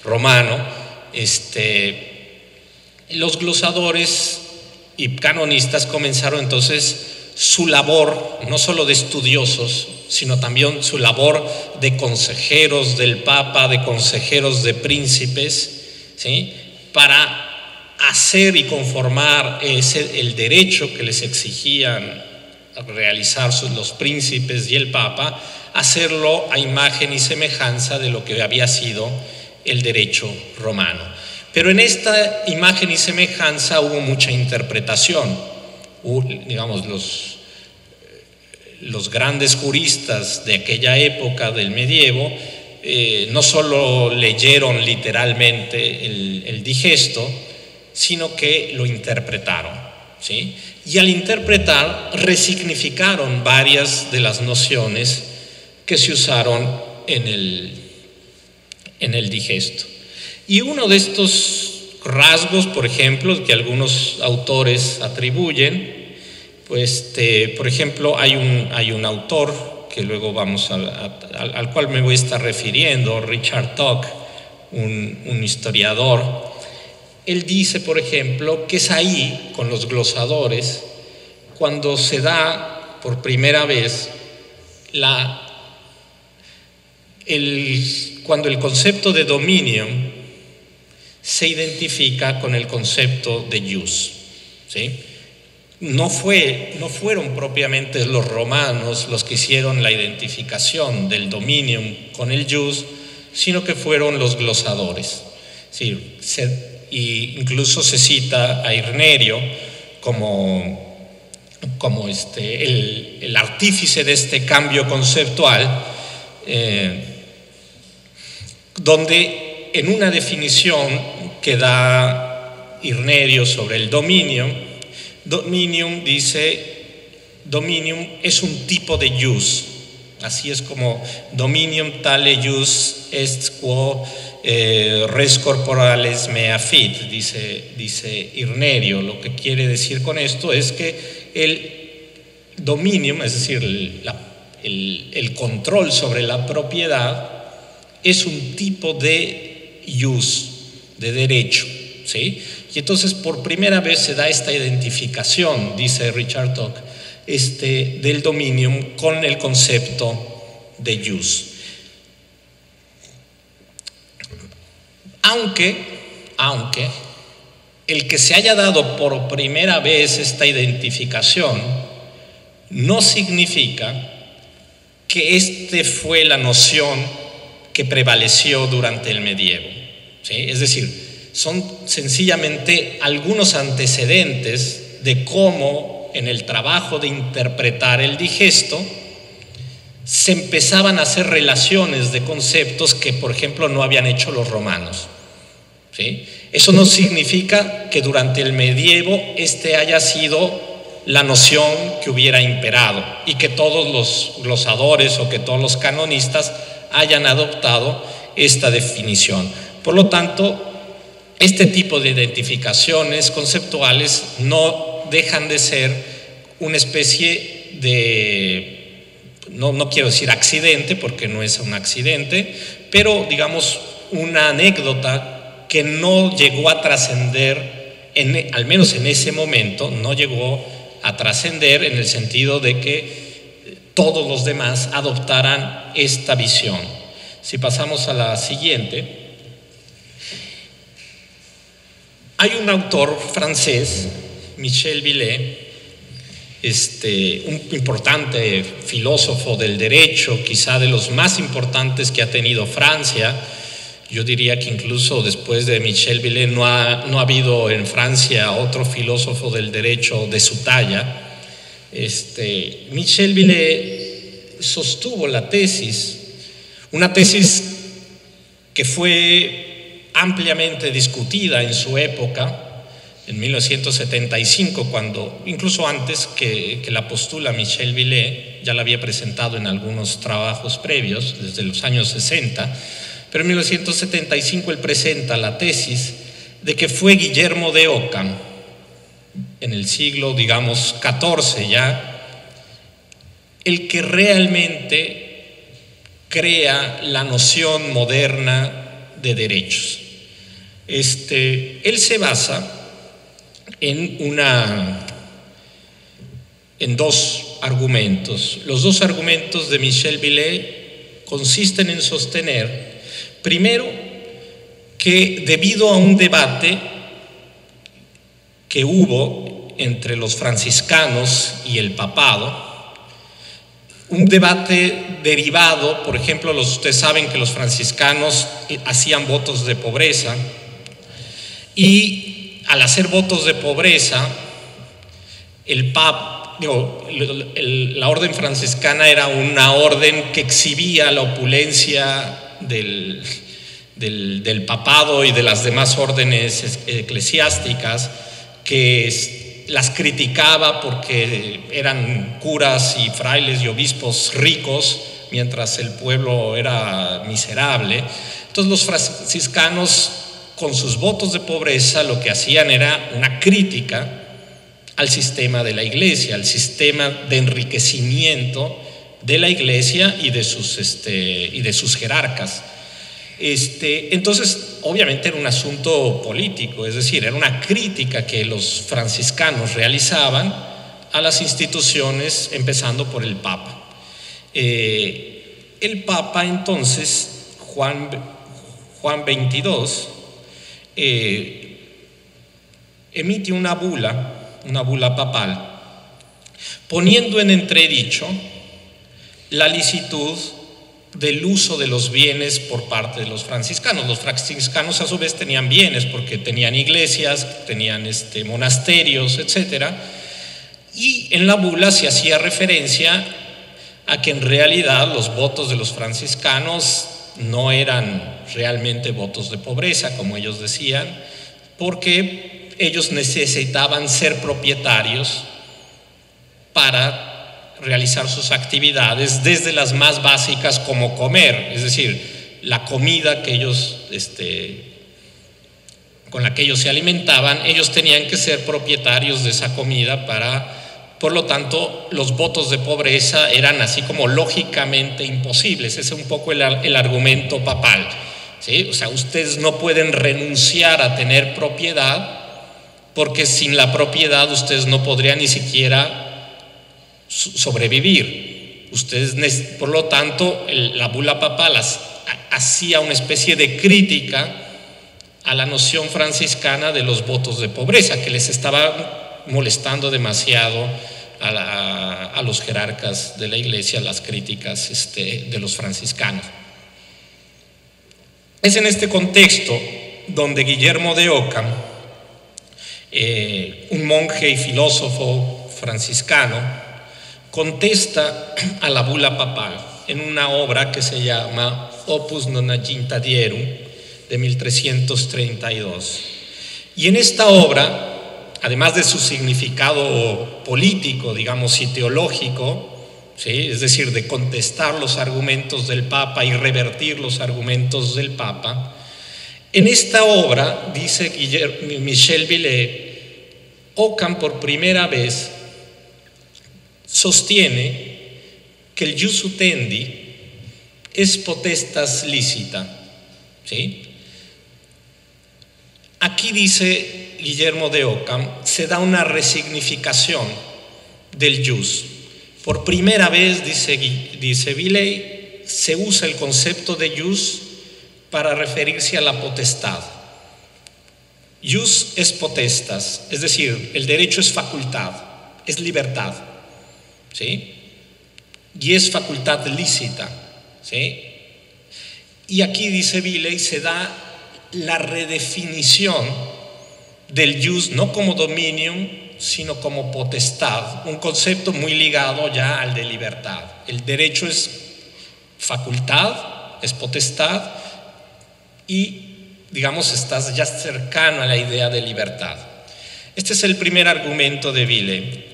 romano. Los glosadores y canonistas comenzaron entonces su labor, no solo de estudiosos, sino también su labor de consejeros del Papa, de consejeros de príncipes, ¿sí?, para hacer y conformar el derecho que les exigían realizar los príncipes y el Papa, hacerlo a imagen y semejanza de lo que había sido el derecho romano. Pero en esta imagen y semejanza hubo mucha interpretación. Digamos, los grandes juristas de aquella época del medievo no solo leyeron literalmente el digesto, sino que lo interpretaron, ¿sí? Y al interpretar resignificaron varias de las nociones que se usaron en el digesto. Y uno de estos rasgos, por ejemplo, que algunos autores atribuyen, pues por ejemplo hay un autor que luego al cual me voy a estar refiriendo, Richard Tuck, un historiador. Él dice, por ejemplo, que es ahí, con los glosadores, cuando se da por primera vez cuando el concepto de dominium se identifica con el concepto de jus, ¿sí? No fueron propiamente los romanos los que hicieron la identificación del dominium con el jus, sino que fueron los glosadores, ¿sí? Y incluso se cita a Irnerio como el artífice de este cambio conceptual, donde en una definición que da Irnerio sobre el dominium dice: dominium es un tipo de jus. Así es como dominium tale jus est quo res corporales mea fit, dice Irnerio. Lo que quiere decir con esto es que el dominium, es decir, el control sobre la propiedad, es un tipo de jus, de derecho, ¿sí? Y entonces por primera vez se da esta identificación, dice Richard Tuck, del dominium con el concepto de jus. Aunque el que se haya dado por primera vez esta identificación no significa que fue la noción que prevaleció durante el medievo, ¿sí? Es decir, son sencillamente algunos antecedentes de cómo en el trabajo de interpretar el digesto se empezaban a hacer relaciones de conceptos que, por ejemplo, no habían hecho los romanos, ¿sí? Eso no significa que durante el medievo haya sido la noción que hubiera imperado y que todos los glosadores o que todos los canonistas hayan adoptado esta definición. Por lo tanto, este tipo de identificaciones conceptuales no dejan de ser una especie de, no quiero decir accidente, porque no es un accidente, pero digamos una anécdota que no llegó a trascender, al menos en ese momento, no llegó a trascender en el sentido de que todos los demás adoptaran esta visión. Si pasamos a la siguiente, hay un autor francés, Michel Villet, un importante filósofo del derecho, quizá de los más importantes que ha tenido Francia. Yo diría que incluso después de Michel Villet no ha habido en Francia otro filósofo del derecho de su talla. Michel Villet sostuvo la tesis, una tesis que fue ampliamente discutida en su época, en 1975, cuando, incluso antes que la postula Michel Villet, ya la había presentado en algunos trabajos previos, desde los años 60, pero en 1975 él presenta la tesis de que fue Guillermo de Ockham, en el siglo, digamos, XIV ya, el que realmente crea la noción moderna de derechos. Él se basa en en dos argumentos. Los dos argumentos de Michel Villey consisten en sostener, primero, que debido a un debate que hubo entre los franciscanos y el papado, un debate derivado, por ejemplo, ustedes saben que los franciscanos hacían votos de pobreza, y al hacer votos de pobreza, la orden franciscana era una orden que exhibía la opulencia del papado y de las demás órdenes eclesiásticas, que las criticaba porque eran curas y frailes y obispos ricos, mientras el pueblo era miserable. Entonces los franciscanos, con sus votos de pobreza, lo que hacían era una crítica al sistema de la iglesia, al sistema de enriquecimiento de la iglesia y de sus jerarcas. Entonces, obviamente era un asunto político, es decir, era una crítica que los franciscanos realizaban a las instituciones, empezando por el Papa. El Papa, entonces, Juan XXII, emite una bula papal, poniendo en entredicho la licitud del uso de los bienes por parte de los franciscanos. Los franciscanos a su vez tenían bienes porque tenían iglesias, tenían monasterios, etcétera, y en la bula se hacía referencia a que en realidad los votos de los franciscanos no eran realmente votos de pobreza, como ellos decían, porque ellos necesitaban ser propietarios para realizar sus actividades, desde las más básicas como comer, es decir, la comida que ellos, con la que ellos se alimentaban, ellos tenían que ser propietarios de esa comida por lo tanto, los votos de pobreza eran así como lógicamente imposibles. Ese es un poco el argumento papal, ¿sí? O sea, ustedes no pueden renunciar a tener propiedad, porque sin la propiedad ustedes no podrían ni siquiera sobrevivir. Ustedes, por lo tanto, la bula papal hacía una especie de crítica a la noción franciscana de los votos de pobreza, que les estaba molestando demasiado a los jerarcas de la iglesia, las críticas de los franciscanos. Es en este contexto donde Guillermo de Ockham, un monje y filósofo franciscano, contesta a la bula papal en una obra que se llama Opus Nonagintadierum de 1332. Y en esta obra, además de su significado político, digamos, y teológico, ¿sí?, es decir, de contestar los argumentos del Papa y revertir los argumentos del Papa, en esta obra, dice Michel Villey, Ockham por primera vez sostiene que el jus utendi es potestas licita, ¿sí? Aquí, dice Guillermo de Ockham, se da una resignificación del jus. Por primera vez, dice Villey, se usa el concepto de jus para referirse a la potestad. Jus es potestas, es decir, el derecho es facultad, es libertad, ¿sí? Y es facultad lícita, ¿sí? Y aquí, dice Villey, se da la redefinición del jus no como dominium, sino como potestad, un concepto muy ligado ya al de libertad. El derecho es facultad, es potestad, y digamos estás ya cercano a la idea de libertad. Este es el primer argumento de Villey.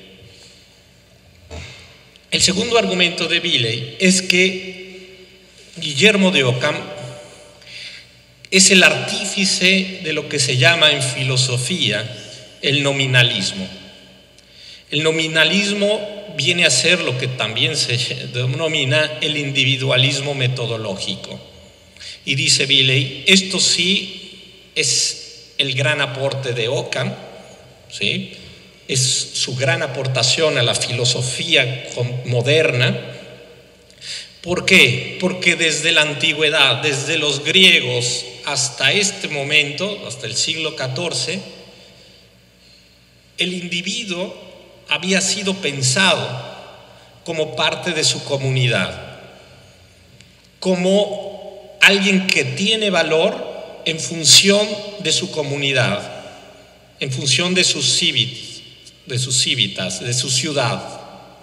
El segundo argumento de Villey es que Guillermo de Ockham es el artífice de lo que se llama en filosofía el nominalismo. El nominalismo viene a ser lo que también se denomina el individualismo metodológico. Y dice Villey, esto sí es el gran aporte de Ockham, ¿sí? es su gran aportación a la filosofía moderna. ¿Por qué? Porque desde la antigüedad, desde los griegos hasta este momento, hasta el siglo XIV, el individuo había sido pensado como parte de su comunidad, como alguien que tiene valor en función de su comunidad, en función de sus cívitas, de su ciudad,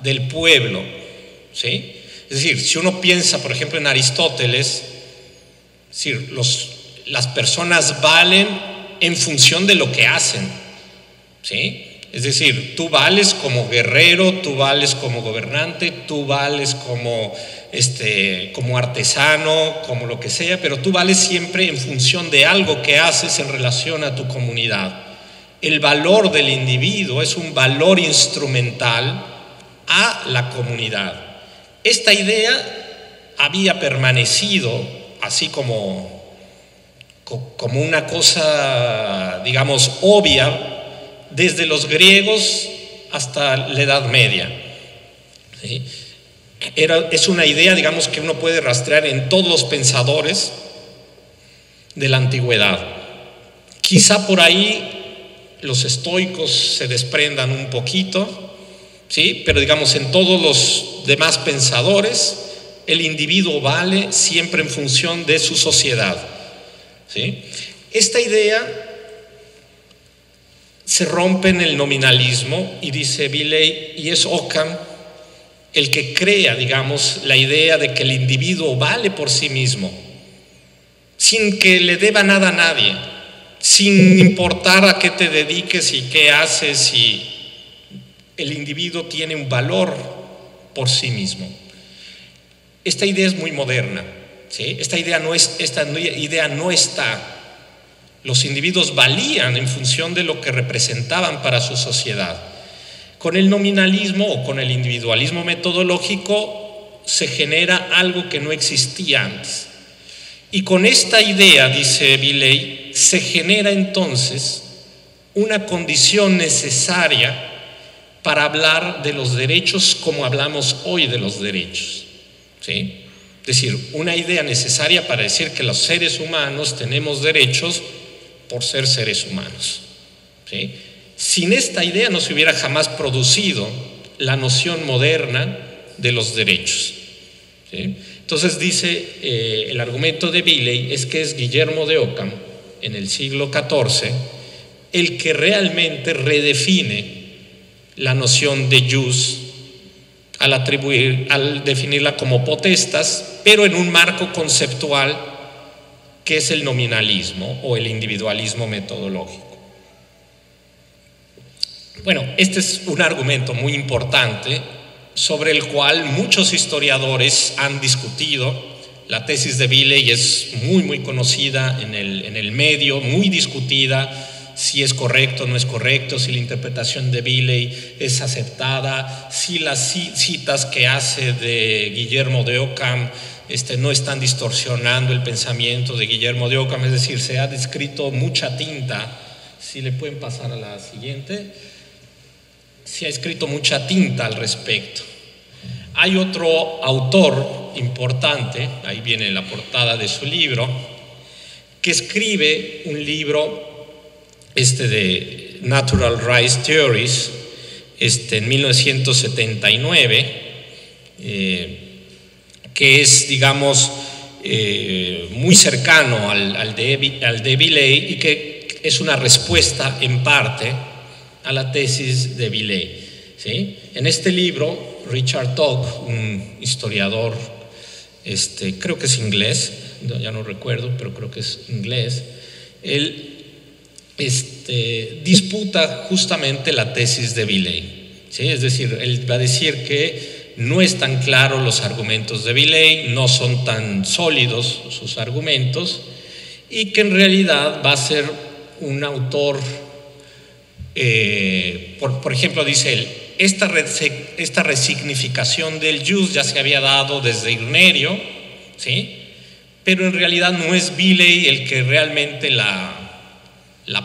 del pueblo, ¿sí? Es decir, si uno piensa, por ejemplo, en Aristóteles, es decir, las personas valen en función de lo que hacen, ¿sí? Es decir, tú vales como guerrero, tú vales como gobernante, tú vales como artesano, como lo que sea, pero tú vales siempre en función de algo que haces en relación a tu comunidad. El valor del individuo es un valor instrumental a la comunidad. Esta idea había permanecido así como una cosa, digamos, obvia desde los griegos hasta la Edad Media, ¿sí? Es una idea, digamos, que uno puede rastrear en todos los pensadores de la antigüedad. Quizá por ahí los estoicos se desprendan un poquito, ¿sí? Pero digamos, en todos los demás pensadores, el individuo vale siempre en función de su sociedad, ¿sí? Esta idea se rompe en el nominalismo y dice Villey, y es Ockham el que crea, digamos, la idea de que el individuo vale por sí mismo, sin que le deba nada a nadie, sin importar a qué te dediques y qué haces, y el individuo tiene un valor por sí mismo. Esta idea es muy moderna, ¿sí? Esta idea no está. Los individuos valían en función de lo que representaban para su sociedad. Con el nominalismo o con el individualismo metodológico se genera algo que no existía antes. Y con esta idea, dice Villey, se genera entonces una condición necesaria para hablar de los derechos como hablamos hoy de los derechos, ¿sí? Es decir, una idea necesaria para decir que los seres humanos tenemos derechos por ser seres humanos, ¿sí? Sin esta idea no se hubiera jamás producido la noción moderna de los derechos, ¿sí? Entonces dice, el argumento de Villey es que es Guillermo de Ockham en el siglo XIV el que realmente redefine la noción de jus al definirla como potestas, pero en un marco conceptual que es el nominalismo o el individualismo metodológico. Bueno, este es un argumento muy importante sobre el cual muchos historiadores han discutido. La tesis de Villey es muy conocida en el medio, muy discutida, si es correcto o no es correcto, si la interpretación de Villey es aceptada, si las citas que hace de Guillermo de Ockham no están distorsionando el pensamiento de Guillermo de Ockham. Es decir, se ha descrito mucha tinta. Si le pueden pasar a la siguiente. Se ha escrito mucha tinta al respecto. Hay otro autor importante, ahí viene la portada de su libro, que escribe un libro de Natural Rights Theories en 1979, que es, digamos, muy cercano al de Villey, y que es una respuesta en parte a la tesis de Villey, ¿sí? En este libro, Richard Togg, un historiador, creo que es inglés, ya no recuerdo, pero creo que es inglés, él disputa justamente la tesis de Villey, ¿sí? Es decir, él va a decir que no están claros los argumentos de Villey, no son tan sólidos sus argumentos, y que en realidad va a ser un autor, por ejemplo, dice él, esta resignificación del jus ya se había dado desde Irnerio, ¿sí? Pero en realidad no es Villey el que realmente la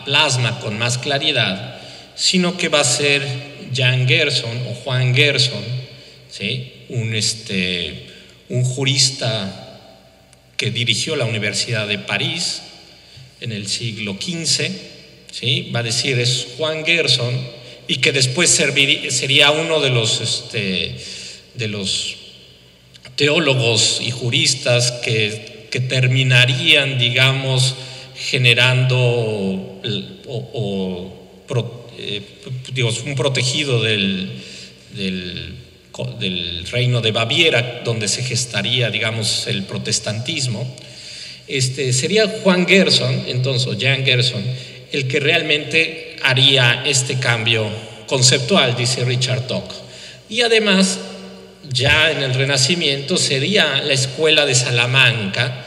plasma con más claridad, sino que va a ser Jan Gerson o Juan Gerson, ¿sí? Un jurista que dirigió la Universidad de París en el siglo XV, ¿sí? Va a decir es Juan Gerson, y que después sería uno de los teólogos y juristas que terminarían, digamos, generando un protegido del reino de Baviera, donde se gestaría, digamos, el protestantismo. Sería Juan Gerson, entonces, o Jan Gerson, el que realmente haría este cambio conceptual, dice Richard Dock. Y además, ya en el Renacimiento sería la escuela de Salamanca,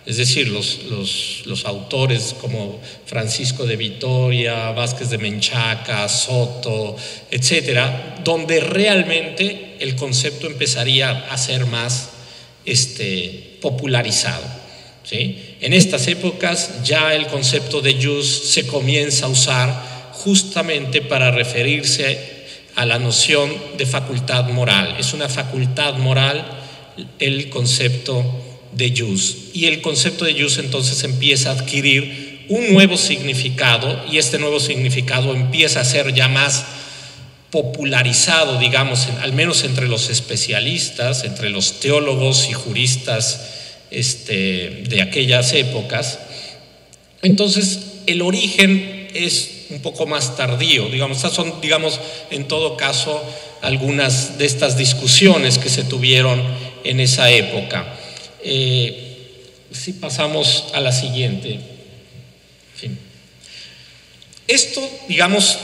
es decir, los autores como Francisco de Vitoria, Vázquez de Menchaca, Soto, etcétera, donde realmente el concepto empezaría a ser más popularizado, ¿sí? En estas épocas ya el concepto de jus se comienza a usar justamente para referirse a la noción de facultad moral. Es una facultad moral el concepto de jus, y el concepto de jus entonces empieza a adquirir un nuevo significado, y este nuevo significado empieza a ser ya más popularizado, digamos, al menos entre los especialistas, entre los teólogos y juristas de aquellas épocas. Entonces el origen es un poco más tardío, digamos. Estas son, digamos, en todo caso, algunas de estas discusiones que se tuvieron en esa época. Si pasamos a la siguiente. En fin. Esto, digamos,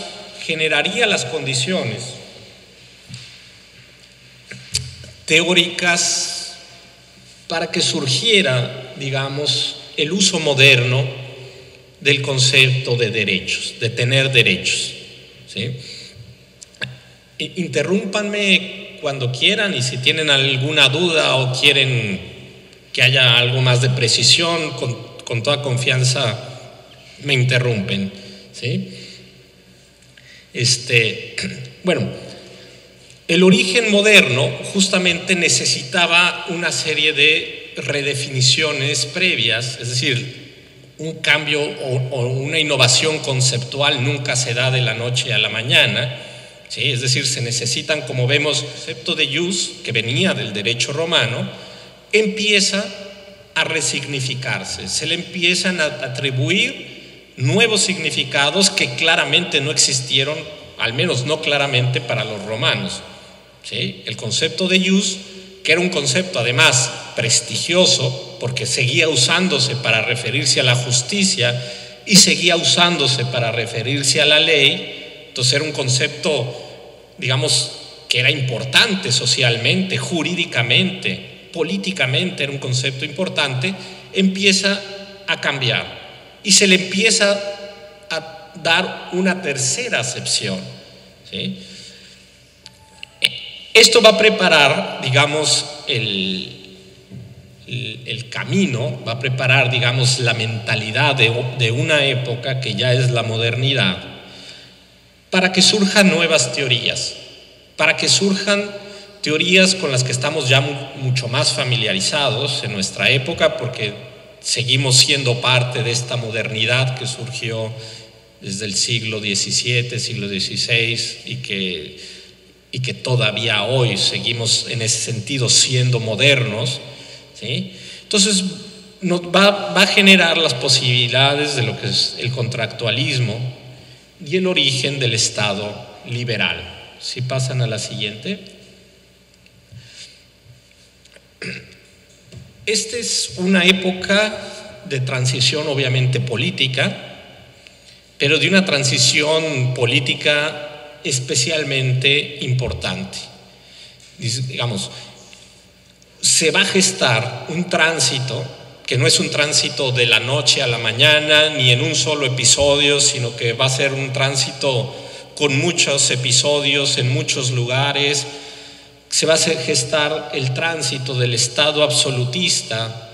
generaría las condiciones teóricas para que surgiera, digamos, el uso moderno del concepto de derechos, de tener derechos, ¿sí? Interrúmpanme cuando quieran, y si tienen alguna duda o quieren que haya algo más de precisión, con toda confianza me interrumpen, ¿sí? Bueno, el origen moderno justamente necesitaba una serie de redefiniciones previas, es decir, un cambio o una innovación conceptual nunca se da de la noche a la mañana, ¿sí? Es decir, se necesitan, como vemos, el concepto de jus, que venía del derecho romano, empieza a resignificarse, se le empiezan a atribuir nuevos significados que claramente no existieron, al menos no claramente para los romanos, ¿sí? El concepto de jus, que era un concepto además prestigioso, porque seguía usándose para referirse a la justicia y seguía usándose para referirse a la ley, entonces era un concepto, digamos, que era importante socialmente, jurídicamente, políticamente era un concepto importante, empieza a cambiar y se le empieza a dar una tercera acepción, ¿sí? Esto va a preparar, digamos, el camino, va a preparar, digamos, la mentalidad de una época que ya es la modernidad, para que surjan nuevas teorías, para que surjan teorías con las que estamos ya mucho más familiarizados en nuestra época, porque seguimos siendo parte de esta modernidad que surgió desde el siglo XVII, siglo XVI, y que todavía hoy seguimos en ese sentido siendo modernos, ¿sí? Entonces va a generar las posibilidades de lo que es el contractualismo y el origen del Estado liberal. Si pasan a la siguiente. Esta es una época de transición obviamente política, pero de una transición política especialmente importante. Digamos, se va a gestar un tránsito que no es un tránsito de la noche a la mañana ni en un solo episodio, sino que va a ser un tránsito con muchos episodios en muchos lugares. Se va a gestar el tránsito del Estado absolutista,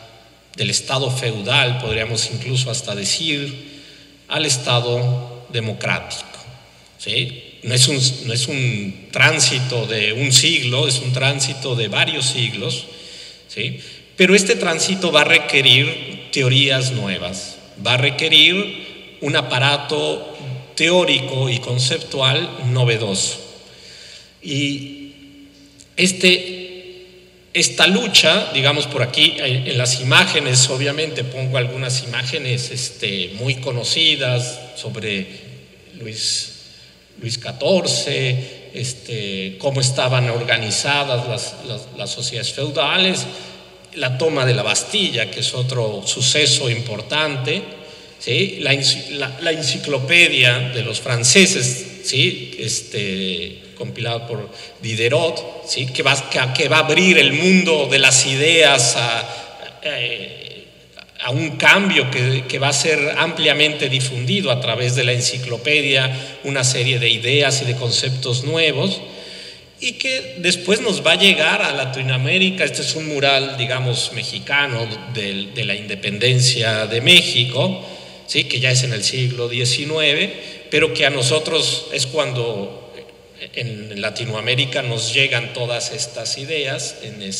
del Estado feudal, podríamos incluso hasta decir, al Estado democrático, ¿sí? No es un tránsito de un siglo, es un tránsito de varios siglos, ¿sí? Pero este tránsito va a requerir teorías nuevas, va a requerir un aparato teórico y conceptual novedoso. Y esta lucha, digamos por aquí, en las imágenes, obviamente pongo algunas imágenes muy conocidas sobre Luis XIV, cómo estaban organizadas las sociedades feudales, la toma de la Bastilla, que es otro suceso importante, ¿sí? La enciclopedia de los franceses, ¿sí? Compilado por Diderot, ¿sí? que va a abrir el mundo de las ideas a un cambio que va a ser ampliamente difundido a través de la enciclopedia, una serie de ideas y de conceptos nuevos, y que después nos va a llegar a Latinoamérica. Este es un mural, digamos, mexicano de la independencia de México, ¿sí? Que ya es en el siglo XIX, pero que a nosotros es cuando en Latinoamérica nos llegan todas estas ideas en el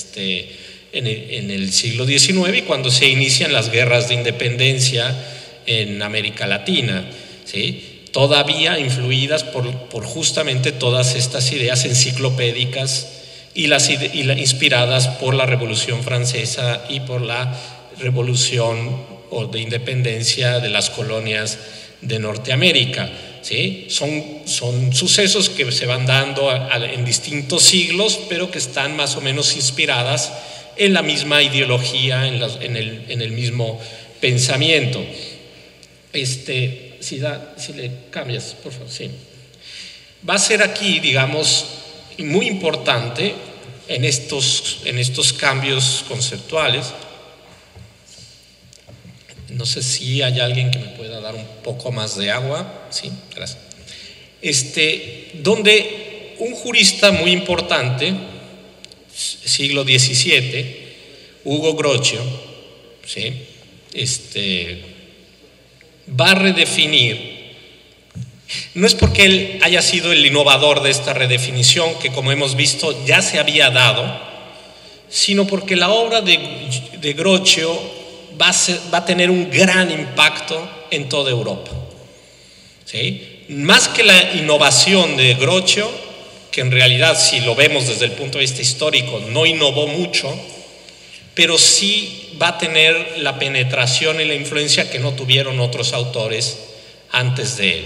siglo XIX, y cuando se inician las guerras de independencia en América Latina, ¿sí? Todavía influidas por justamente todas estas ideas enciclopédicas y inspiradas por la Revolución Francesa y por la revolución de independencia de las colonias de Norteamérica, ¿sí? Son sucesos que se van dando en distintos siglos, pero que están más o menos inspiradas en la misma ideología, en el mismo pensamiento. Si le cambias, por favor, sí. Va a ser aquí, digamos, muy importante en estos cambios conceptuales. No sé si hay alguien que me pueda dar un poco más de agua. Sí, gracias. Donde un jurista muy importante, siglo XVII, Hugo Grocio, ¿sí? Va a redefinir, no es porque él haya sido el innovador de esta redefinición, que como hemos visto ya se había dado, sino porque la obra de Grocio va a tener un gran impacto en toda Europa, ¿sí? Más que la innovación de Grocio, que en realidad, si lo vemos desde el punto de vista histórico, no innovó mucho, pero sí va a tener la penetración y la influencia que no tuvieron otros autores antes de él.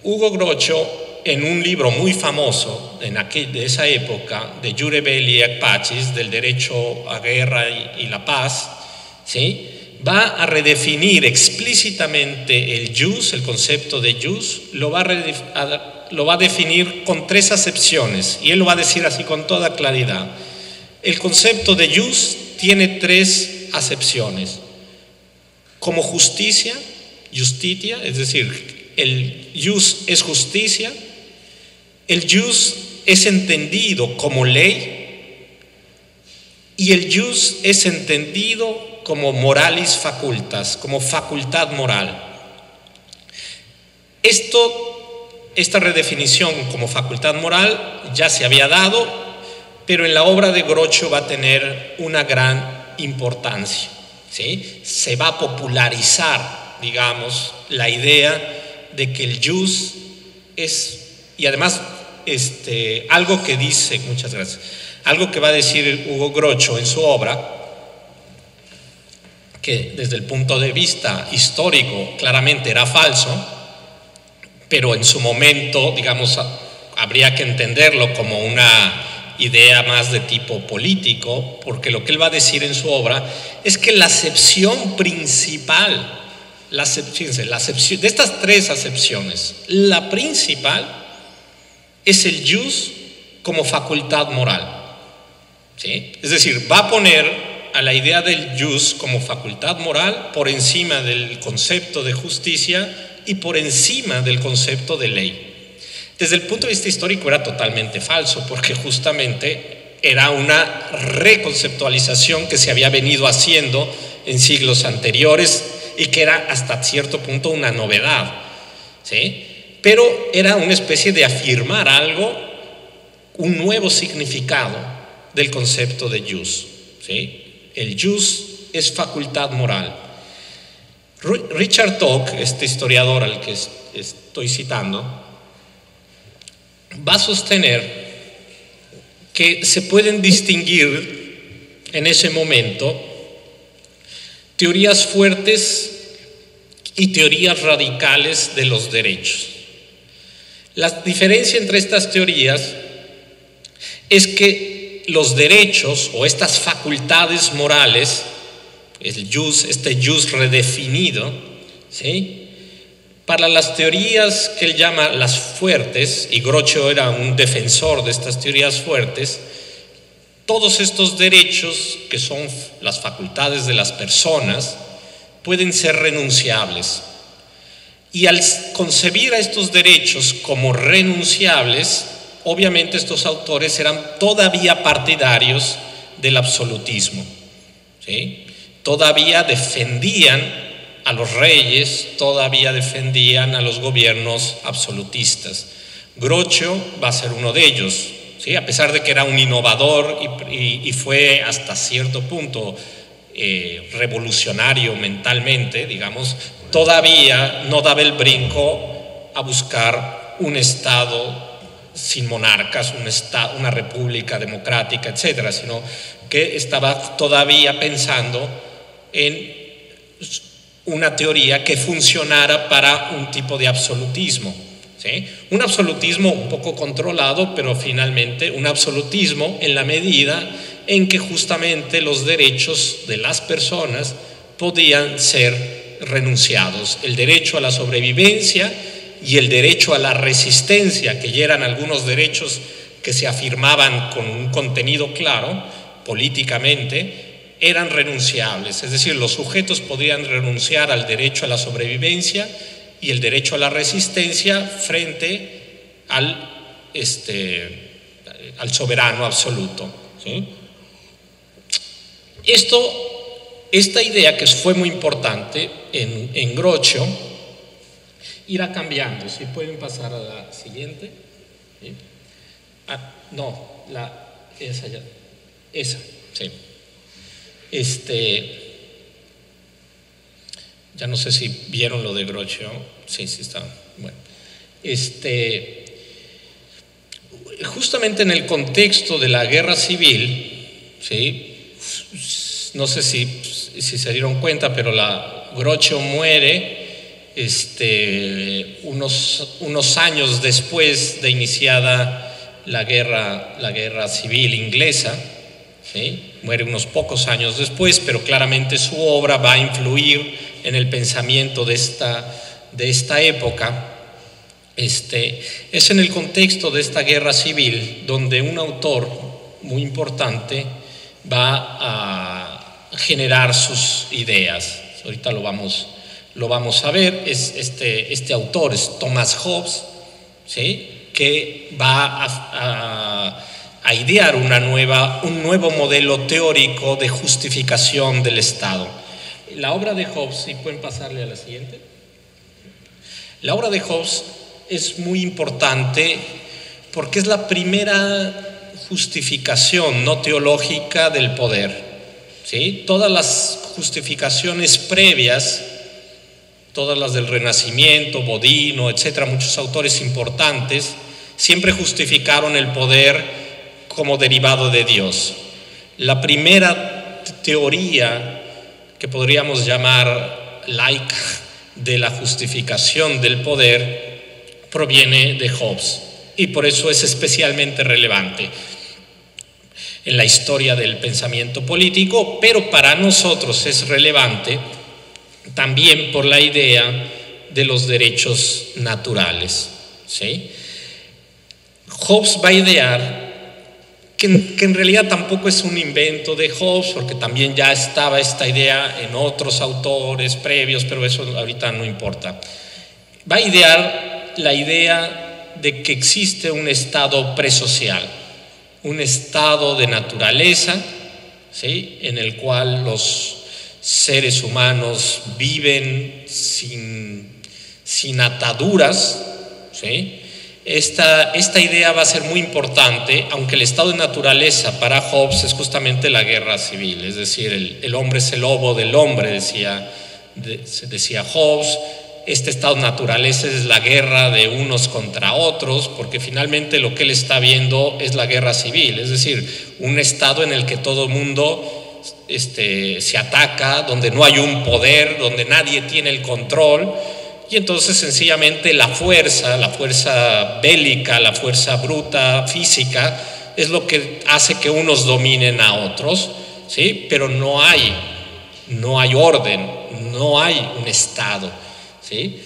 Hugo Grocio, en un libro muy famoso de esa época, de Jure Belli et Pacis, del derecho a guerra y la paz, ¿sí? Va a redefinir explícitamente el jus, el concepto de jus, lo va a definir con 3 acepciones, y él lo va a decir así con toda claridad. El concepto de jus tiene 3 acepciones: como justicia, justitia, es decir, el jus es justicia, el jus es entendido como ley, y el jus es entendido como moralis facultas, como facultad moral. Esta redefinición como facultad moral ya se había dado, pero en la obra de Grocio va a tener una gran importancia, ¿sí? Se va a popularizar, digamos, la idea de que el jus es, y además algo que dice, muchas gracias, algo que va a decir Hugo Grocio en su obra, que desde el punto de vista histórico claramente era falso, pero en su momento, digamos, habría que entenderlo como una idea más de tipo político, porque lo que él va a decir en su obra es que la acepción principal, fíjense, de estas 3 acepciones, la principal es el jus como facultad moral, ¿sí? Es decir, va a poner a la idea del jus como facultad moral por encima del concepto de justicia y por encima del concepto de ley. Desde el punto de vista histórico era totalmente falso, porque justamente era una reconceptualización que se había venido haciendo en siglos anteriores y que era hasta cierto punto una novedad, ¿sí? Pero era una especie de afirmar algo, un nuevo significado del concepto de jus, ¿sí? El jus es facultad moral. Richard Tocque, este historiador al que estoy citando, va a sostener que se pueden distinguir en ese momento teorías fuertes y teorías radicales de los derechos. La diferencia entre estas teorías es que los derechos o estas facultades morales, este jus redefinido, ¿sí?, para las teorías que él llama las fuertes, y Grocio era un defensor de estas teorías fuertes, todos estos derechos, que son las facultades de las personas, pueden ser renunciables. Y al concebir a estos derechos como renunciables, obviamente estos autores eran todavía partidarios del absolutismo, ¿sí? Todavía defendían a los reyes, todavía defendían a los gobiernos absolutistas. Grocio va a ser uno de ellos, ¿sí? A pesar de que era un innovador y fue hasta cierto punto revolucionario mentalmente, digamos, todavía no daba el brinco a buscar un Estado sin monarcas, una república democrática, etcétera, sino que estaba todavía pensando en una teoría que funcionara para un tipo de absolutismo, ¿sí? Un absolutismo un poco controlado, pero finalmente un absolutismo en la medida en que justamente los derechos de las personas podían ser renunciados. El derecho a la sobrevivencia y el derecho a la resistencia, que ya eran algunos derechos que se afirmaban con un contenido claro políticamente, eran renunciables. Es decir, los sujetos podían renunciar al derecho a la sobrevivencia y el derecho a la resistencia frente al soberano absoluto, ¿sí? Esta idea, que fue muy importante en Grocio, irá cambiando. Si pueden pasar a la siguiente. ¿Sí? No, esa ya. Esa, sí. Ya no sé si vieron lo de Grocio. Sí, está. Bueno. Justamente en el contexto de la guerra civil, ¿sí? No sé si se dieron cuenta, pero Grocio muere unos años después de iniciada la guerra civil inglesa, ¿sí? Muere unos pocos años después, pero claramente su obra va a influir en el pensamiento de esta época. Es en el contexto de esta guerra civil donde un autor muy importante va a generar sus ideas. Ahorita lo vamos a ver. Este autor es Thomas Hobbes, ¿sí?, que va a idear un nuevo modelo teórico de justificación del Estado. La obra de Hobbes, si pueden pasarle a la siguiente. La obra de Hobbes es muy importante porque es la primera justificación no teológica del poder, ¿sí? Todas las justificaciones previas, todas las del Renacimiento, Bodino, etcétera, muchos autores importantes, siempre justificaron el poder como derivado de Dios. La primera teoría que podríamos llamar laica de la justificación del poder proviene de Hobbes, y por eso es especialmente relevante en la historia del pensamiento político, pero para nosotros es relevante también por la idea de los derechos naturales, ¿sí? Hobbes va a idear que en realidad tampoco es un invento de Hobbes, porque también ya estaba esta idea en otros autores previos, pero eso ahorita no importa. Va a idear la idea de que existe un estado presocial, un estado de naturaleza, ¿sí?, en el cual los seres humanos viven sin ataduras, ¿sí? Esta idea va a ser muy importante, aunque el estado de naturaleza para Hobbes es justamente la guerra civil, es decir, el hombre es el lobo del hombre, decía Hobbes. Este estado de naturaleza es la guerra de unos contra otros, porque finalmente lo que él está viendo es la guerra civil, es decir, un estado en el que todo el mundo se ataca, donde no hay un poder, donde nadie tiene el control. Y entonces sencillamente la fuerza bélica, la fuerza bruta, física, es lo que hace que unos dominen a otros, ¿sí? Pero no hay orden, no hay un estado, ¿sí?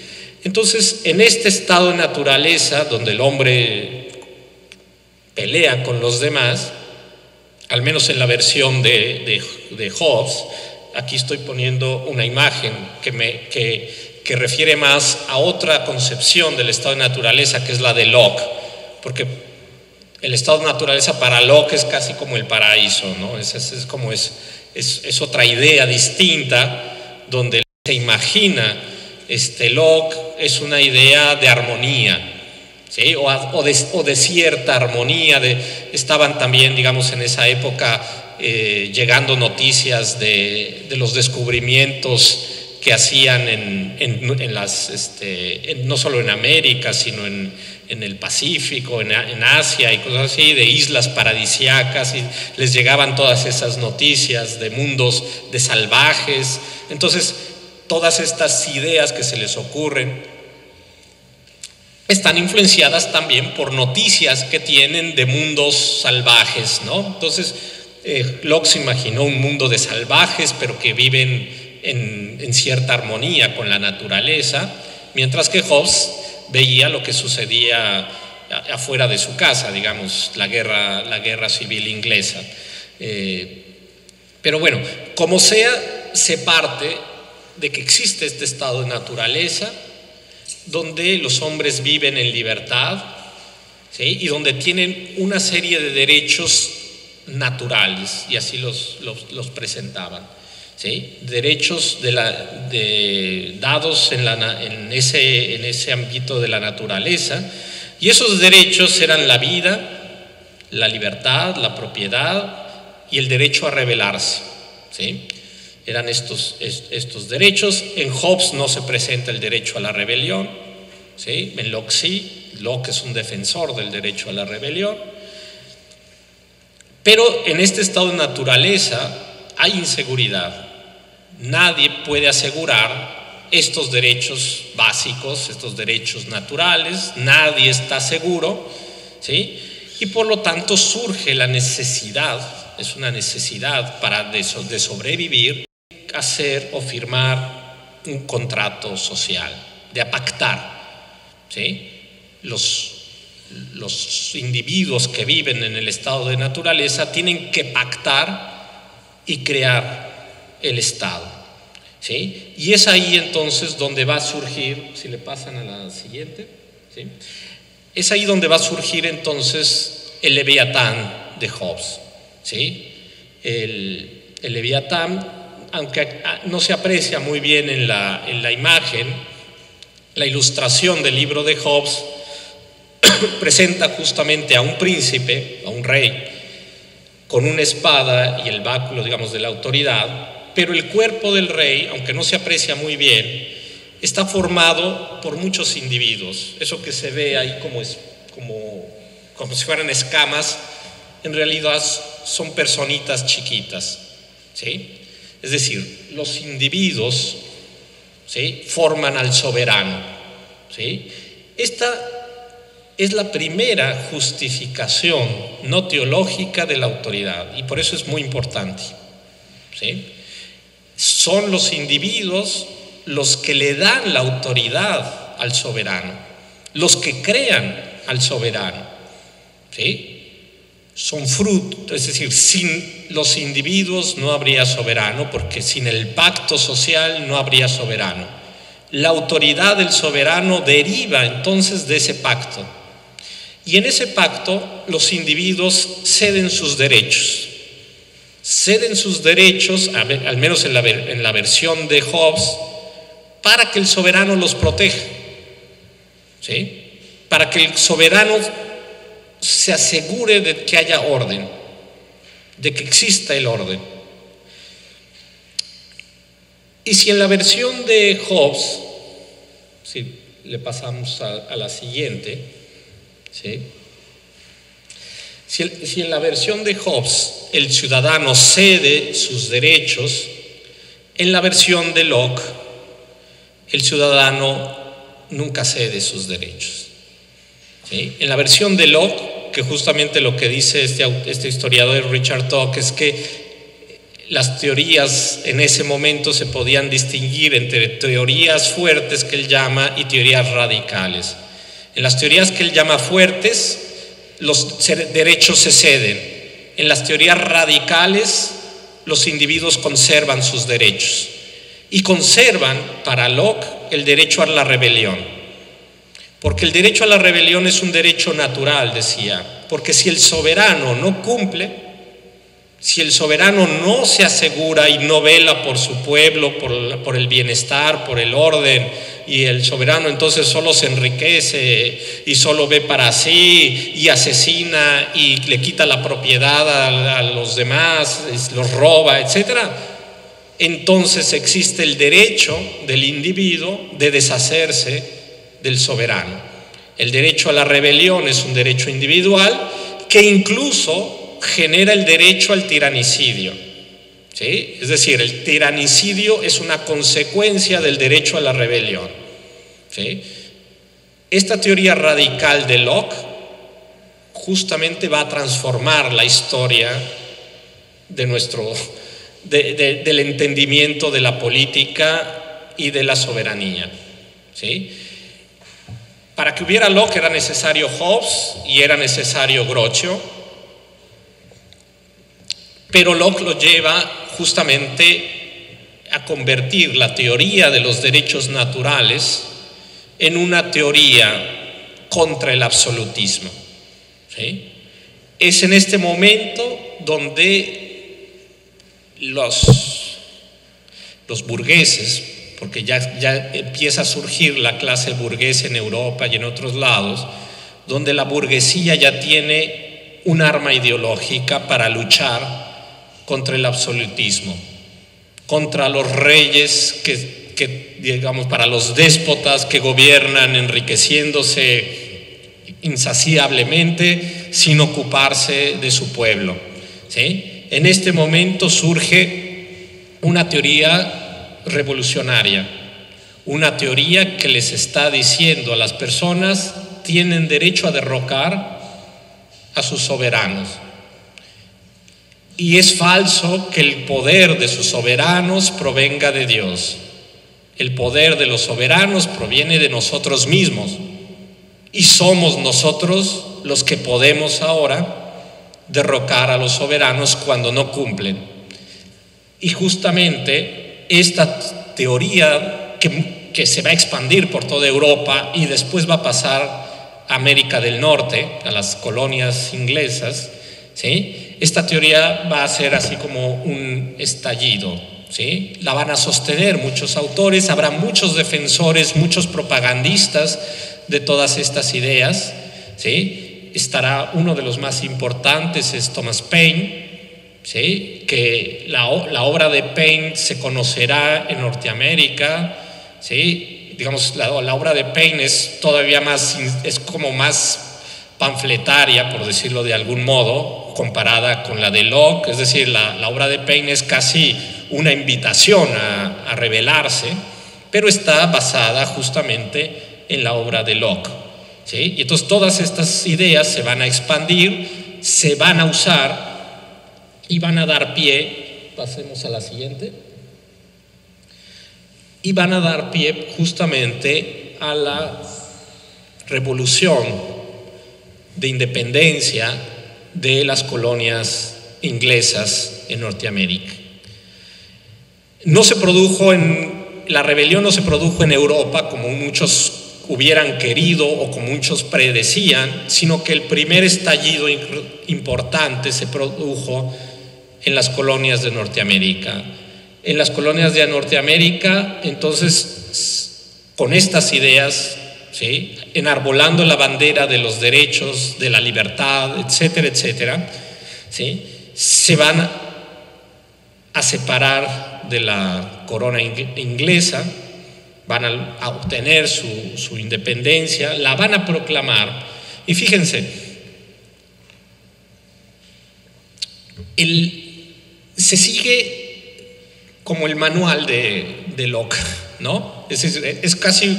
Entonces, en este estado de naturaleza, donde el hombre pelea con los demás, al menos en la versión de Hobbes, aquí estoy poniendo una imagen que refiere más a otra concepción del estado de naturaleza, que es la de Locke, porque el estado de naturaleza para Locke es casi como el paraíso, ¿no? Es otra idea distinta, donde se imagina Locke es una idea de armonía, ¿sí? o de cierta armonía. Estaban también, digamos, en esa época llegando noticias de los descubrimientos que hacían no solo en América, sino en el Pacífico, en Asia y cosas así, de islas paradisíacas, y les llegaban todas esas noticias de mundos de salvajes. Entonces, todas estas ideas que se les ocurren están influenciadas también por noticias que tienen de mundos salvajes, ¿no? Entonces, Locke se imaginó un mundo de salvajes, pero que viven en cierta armonía con la naturaleza, mientras que Hobbes veía lo que sucedía afuera de su casa, digamos, la guerra civil inglesa. Pero bueno, como sea, se parte de que existe este estado de naturaleza donde los hombres viven en libertad, ¿sí? Y donde tienen una serie de derechos naturales, y así los presentaban, ¿sí? Derechos dados en ese ámbito de la naturaleza, y esos derechos eran la vida, la libertad, la propiedad y el derecho a rebelarse, ¿sí? Eran estos derechos. En Hobbes no se presenta el derecho a la rebelión, ¿sí? En Locke sí. Locke es un defensor del derecho a la rebelión. Pero en este estado de naturaleza hay inseguridad. Nadie puede asegurar estos derechos básicos, estos derechos naturales. Nadie está seguro, ¿sí? Y por lo tanto surge la necesidad, es una necesidad de sobrevivir, hacer o firmar un contrato social, de pactar, ¿sí? Los individuos que viven en el estado de naturaleza tienen que pactar y crear el Estado, ¿sí? Y es ahí entonces donde va a surgir, si le pasan a la siguiente, ¿sí? Es ahí donde va a surgir entonces el Leviatán de Hobbes, ¿sí? El Leviatán, aunque no se aprecia muy bien en la imagen, la ilustración del libro de Hobbes presenta justamente a un príncipe, a un rey, con una espada y el báculo, digamos, de la autoridad, pero el cuerpo del rey, aunque no se aprecia muy bien, está formado por muchos individuos. Eso que se ve ahí como si fueran escamas, en realidad son personitas chiquitas, ¿sí? Es decir, los individuos, ¿sí?, forman al soberano, ¿sí? Esta es la primera justificación no teológica de la autoridad, y por eso es muy importante, ¿sí? Son los individuos los que le dan la autoridad al soberano, los que crean al soberano, ¿sí? Son fruto, es decir, sin los individuos no habría soberano, porque sin el pacto social no habría soberano. La autoridad del soberano deriva entonces de ese pacto, y en ese pacto los individuos ceden sus derechos, al menos en la versión de Hobbes, para que el soberano los proteja, ¿sí? para que el soberano se asegure de que haya orden, de que exista el orden. Y si en la versión de Hobbes, si le pasamos a la siguiente, ¿sí? Si en la versión de Hobbes el ciudadano cede sus derechos, en la versión de Locke el ciudadano nunca cede sus derechos, ¿sí? En la versión de Locke, que justamente lo que dice este historiador Richard Locke es que las teorías en ese momento se podían distinguir entre teorías fuertes que él llama y teorías radicales. En las teorías que él llama fuertes, los derechos se ceden. En las teorías radicales, los individuos conservan sus derechos. Y conservan, para Locke, el derecho a la rebelión. Porque el derecho a la rebelión es un derecho natural, decía. Porque si el soberano no cumple, si el soberano no se asegura y no vela por su pueblo, por el bienestar, por el orden, y el soberano entonces solo se enriquece y solo ve para sí y asesina y le quita la propiedad a los demás, los roba, etc., entonces existe el derecho del individuo de deshacerse del soberano. El derecho a la rebelión es un derecho individual que incluso genera el derecho al tiranicidio, ¿sí? Es decir, el tiranicidio es una consecuencia del derecho a la rebelión, ¿sí? Esta teoría radical de Locke justamente va a transformar la historia de del entendimiento de la política y de la soberanía, ¿sí? Para que hubiera Locke era necesario Hobbes y era necesario Groucho. Pero Locke lo lleva justamente a convertir la teoría de los derechos naturales en una teoría contra el absolutismo, ¿sí? Es en este momento donde los burgueses, porque ya empieza a surgir la clase burguesa en Europa y en otros lados, donde la burguesía ya tiene un arma ideológica para luchar contra el absolutismo, contra los reyes que digamos, para los déspotas que gobiernan enriqueciéndose insaciablemente sin ocuparse de su pueblo, ¿sí? En este momento surge una teoría revolucionaria, una teoría que les está diciendo a las personas: tienen derecho a derrocar a sus soberanos. Y es falso que el poder de sus soberanos provenga de Dios. El poder de los soberanos proviene de nosotros mismos. Y somos nosotros los que podemos ahora derrocar a los soberanos cuando no cumplen. Y justamente esta teoría que se va a expandir por toda Europa y después va a pasar a América del Norte, a las colonias inglesas, ¿sí? Esta teoría va a ser así como un estallido, ¿sí? La van a sostener muchos autores, habrá muchos defensores, muchos propagandistas de todas estas ideas, ¿sí? Estará uno de los más importantes, es Thomas Paine, ¿sí? Que la obra de Paine se conocerá en Norteamérica, ¿sí? Digamos, la obra de Paine es todavía más, es como más panfletaria, por decirlo de algún modo, comparada con la de Locke. Es decir, la obra de Paine es casi una invitación a rebelarse, pero está basada justamente en la obra de Locke, ¿sí? Y entonces todas estas ideas se van a expandir, se van a usar y van a dar pie, pasemos a la siguiente, y van a dar pie justamente a la revolución de independencia de las colonias inglesas en Norteamérica. La rebelión no se produjo en Europa como muchos hubieran querido o como muchos predecían, sino que el primer estallido importante se produjo en las colonias de Norteamérica. En las colonias de Norteamérica, entonces, con estas ideas ¿sí?, enarbolando la bandera de los derechos, de la libertad, etcétera, etcétera, ¿sí?, se van a separar de la corona inglesa, van a obtener su independencia, la van a proclamar. Y fíjense, se sigue como el manual de Locke, ¿no? Es casi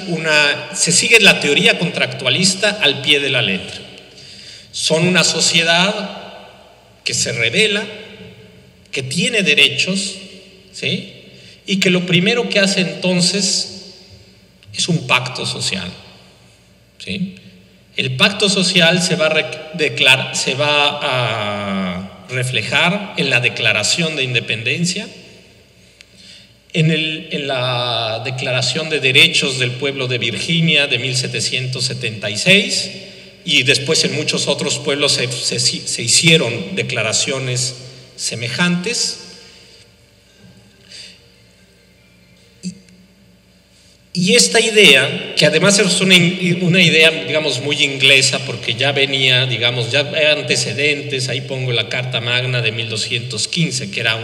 se sigue la teoría contractualista al pie de la letra. Son una sociedad que se revela, que tiene derechos, ¿sí?, y que lo primero que hace entonces es un pacto social, ¿sí? El pacto social se va a reflejar en la Declaración de Independencia, en la Declaración de Derechos del Pueblo de Virginia de 1776, y después en muchos otros pueblos se hicieron declaraciones semejantes. Y esta idea, que además es una idea, digamos, muy inglesa, porque ya venía, digamos, ya hay antecedentes. Ahí pongo la Carta Magna de 1215, que era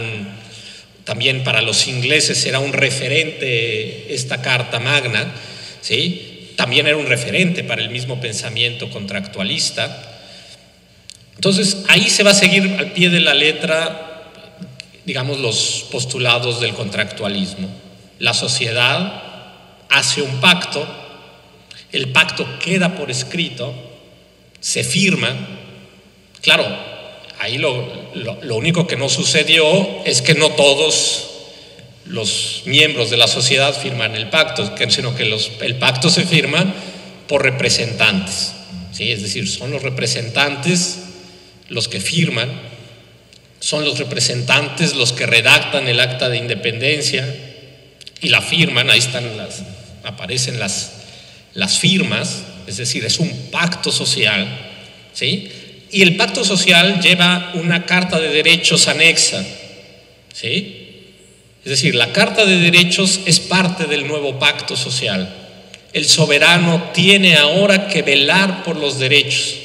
también para los ingleses era un referente esta Carta Magna, ¿sí? También era un referente para el mismo pensamiento contractualista. Entonces, ahí se va a seguir al pie de la letra, digamos, los postulados del contractualismo. La sociedad hace un pacto, el pacto queda por escrito, se firma. Claro, ahí lo único que no sucedió es que no todos los miembros de la sociedad firman el pacto, sino que el pacto se firma por representantes, ¿sí? Es decir, son los representantes los que firman, son los representantes los que redactan el acta de independencia y la firman. Ahí aparecen las firmas, es decir, es un pacto social, ¿sí? Y el pacto social lleva una carta de derechos anexa, ¿sí? Es decir, la carta de derechos es parte del nuevo pacto social. El soberano tiene ahora que velar por los derechos,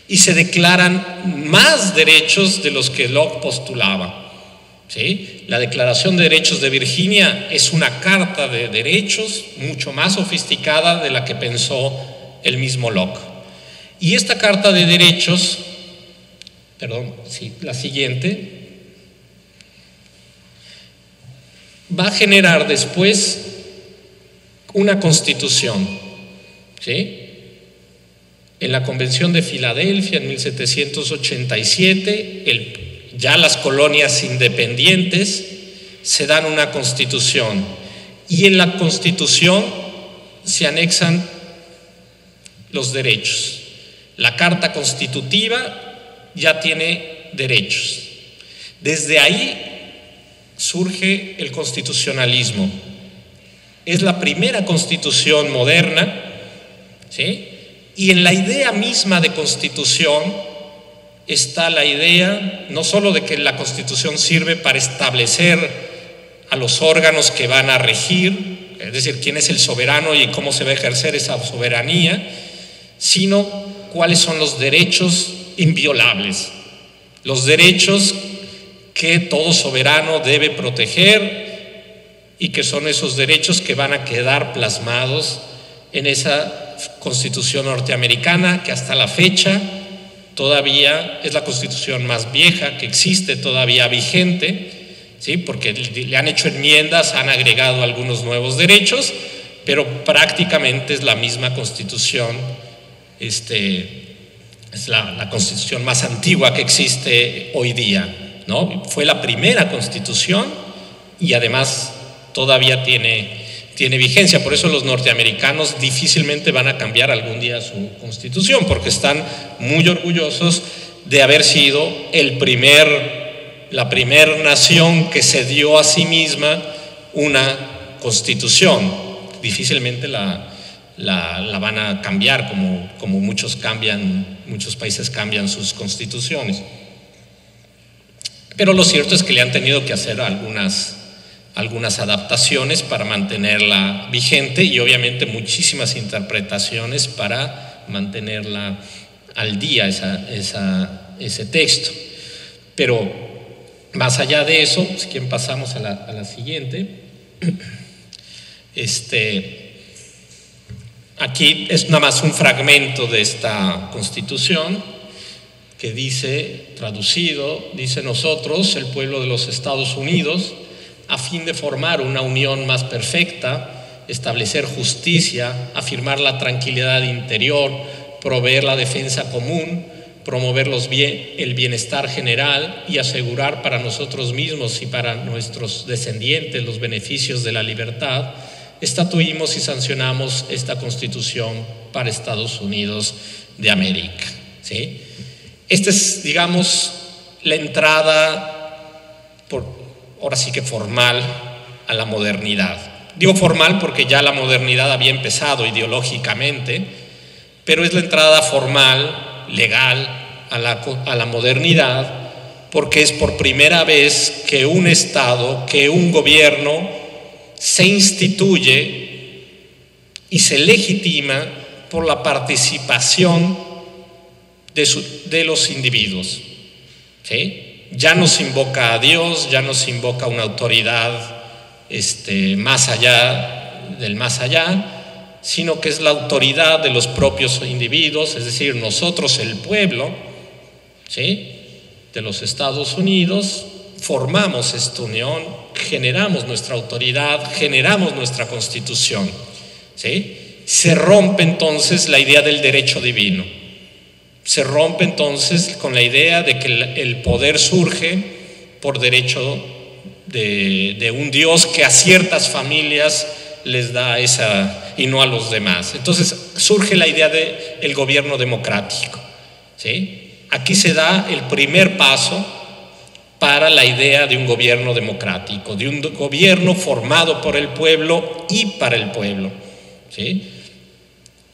y se declaran más derechos de los que Locke postulaba, ¿sí? La Declaración de Derechos de Virginia es una carta de derechos mucho más sofisticada de la que pensó el mismo Locke. Y esta carta de derechos, la siguiente, va a generar después una constitución, ¿sí? En la Convención de Filadelfia en 1787, ya las colonias independientes se dan una constitución, y en la constitución se anexan los derechos. La Carta Constitutiva ya tiene derechos. Desde ahí surge el constitucionalismo. Es la primera constitución moderna, ¿sí? Y en la idea misma de constitución está la idea no solo de que la constitución sirve para establecer a los órganos que van a regir, es decir, quién es el soberano y cómo se va a ejercer esa soberanía, sino cuáles son los derechos inviolables, los derechos que todo soberano debe proteger, y que son esos derechos que van a quedar plasmados en esa Constitución norteamericana, que hasta la fecha todavía es la constitución más vieja que existe, todavía vigente, ¿sí? Porque le han hecho enmiendas, han agregado algunos nuevos derechos, pero prácticamente es la misma constitución. Es la constitución más antigua que existe hoy día, ¿no? Fue la primera constitución y además todavía tiene vigencia. Por eso los norteamericanos difícilmente van a cambiar algún día su constitución, porque están muy orgullosos de haber sido la primer nación que se dio a sí misma una constitución. Difícilmente la van a cambiar, como muchos países cambian sus constituciones. Pero lo cierto es que le han tenido que hacer algunas algunas adaptaciones para mantenerla vigente y obviamente muchísimas interpretaciones para mantenerla al día ese texto. Pero más allá de eso, si quieren pasamos a la siguiente. Aquí es nada más un fragmento de esta Constitución que dice, traducido, dice: nosotros, el pueblo de los Estados Unidos, a fin de formar una unión más perfecta, establecer justicia, afirmar la tranquilidad interior, proveer la defensa común, promover el bienestar general y asegurar para nosotros mismos y para nuestros descendientes los beneficios de la libertad, estatuimos y sancionamos esta Constitución para Estados Unidos de América. ¿Sí? Esta es, digamos, la entrada, ahora sí que formal, a la modernidad. Digo formal porque ya la modernidad había empezado ideológicamente, pero es la entrada formal, legal, a la modernidad, porque es por primera vez que un Estado, que un gobierno se instituye y se legitima por la participación de los individuos. ¿Sí? Ya no se invoca a Dios, ya no se invoca a una autoridad más allá del más allá, sino que es la autoridad de los propios individuos, es decir, nosotros, el pueblo, ¿sí?, de los Estados Unidos, formamos esta unión, generamos nuestra autoridad, generamos nuestra Constitución. ¿Sí? Se rompe entonces la idea del derecho divino. Se rompe entonces con la idea de que el poder surge por derecho de un Dios que a ciertas familias les da esa y no a los demás. Entonces surge la idea del gobierno democrático. ¿Sí? Aquí se da el primer paso para la idea de un gobierno democrático, de un gobierno formado por el pueblo y para el pueblo. ¿Sí?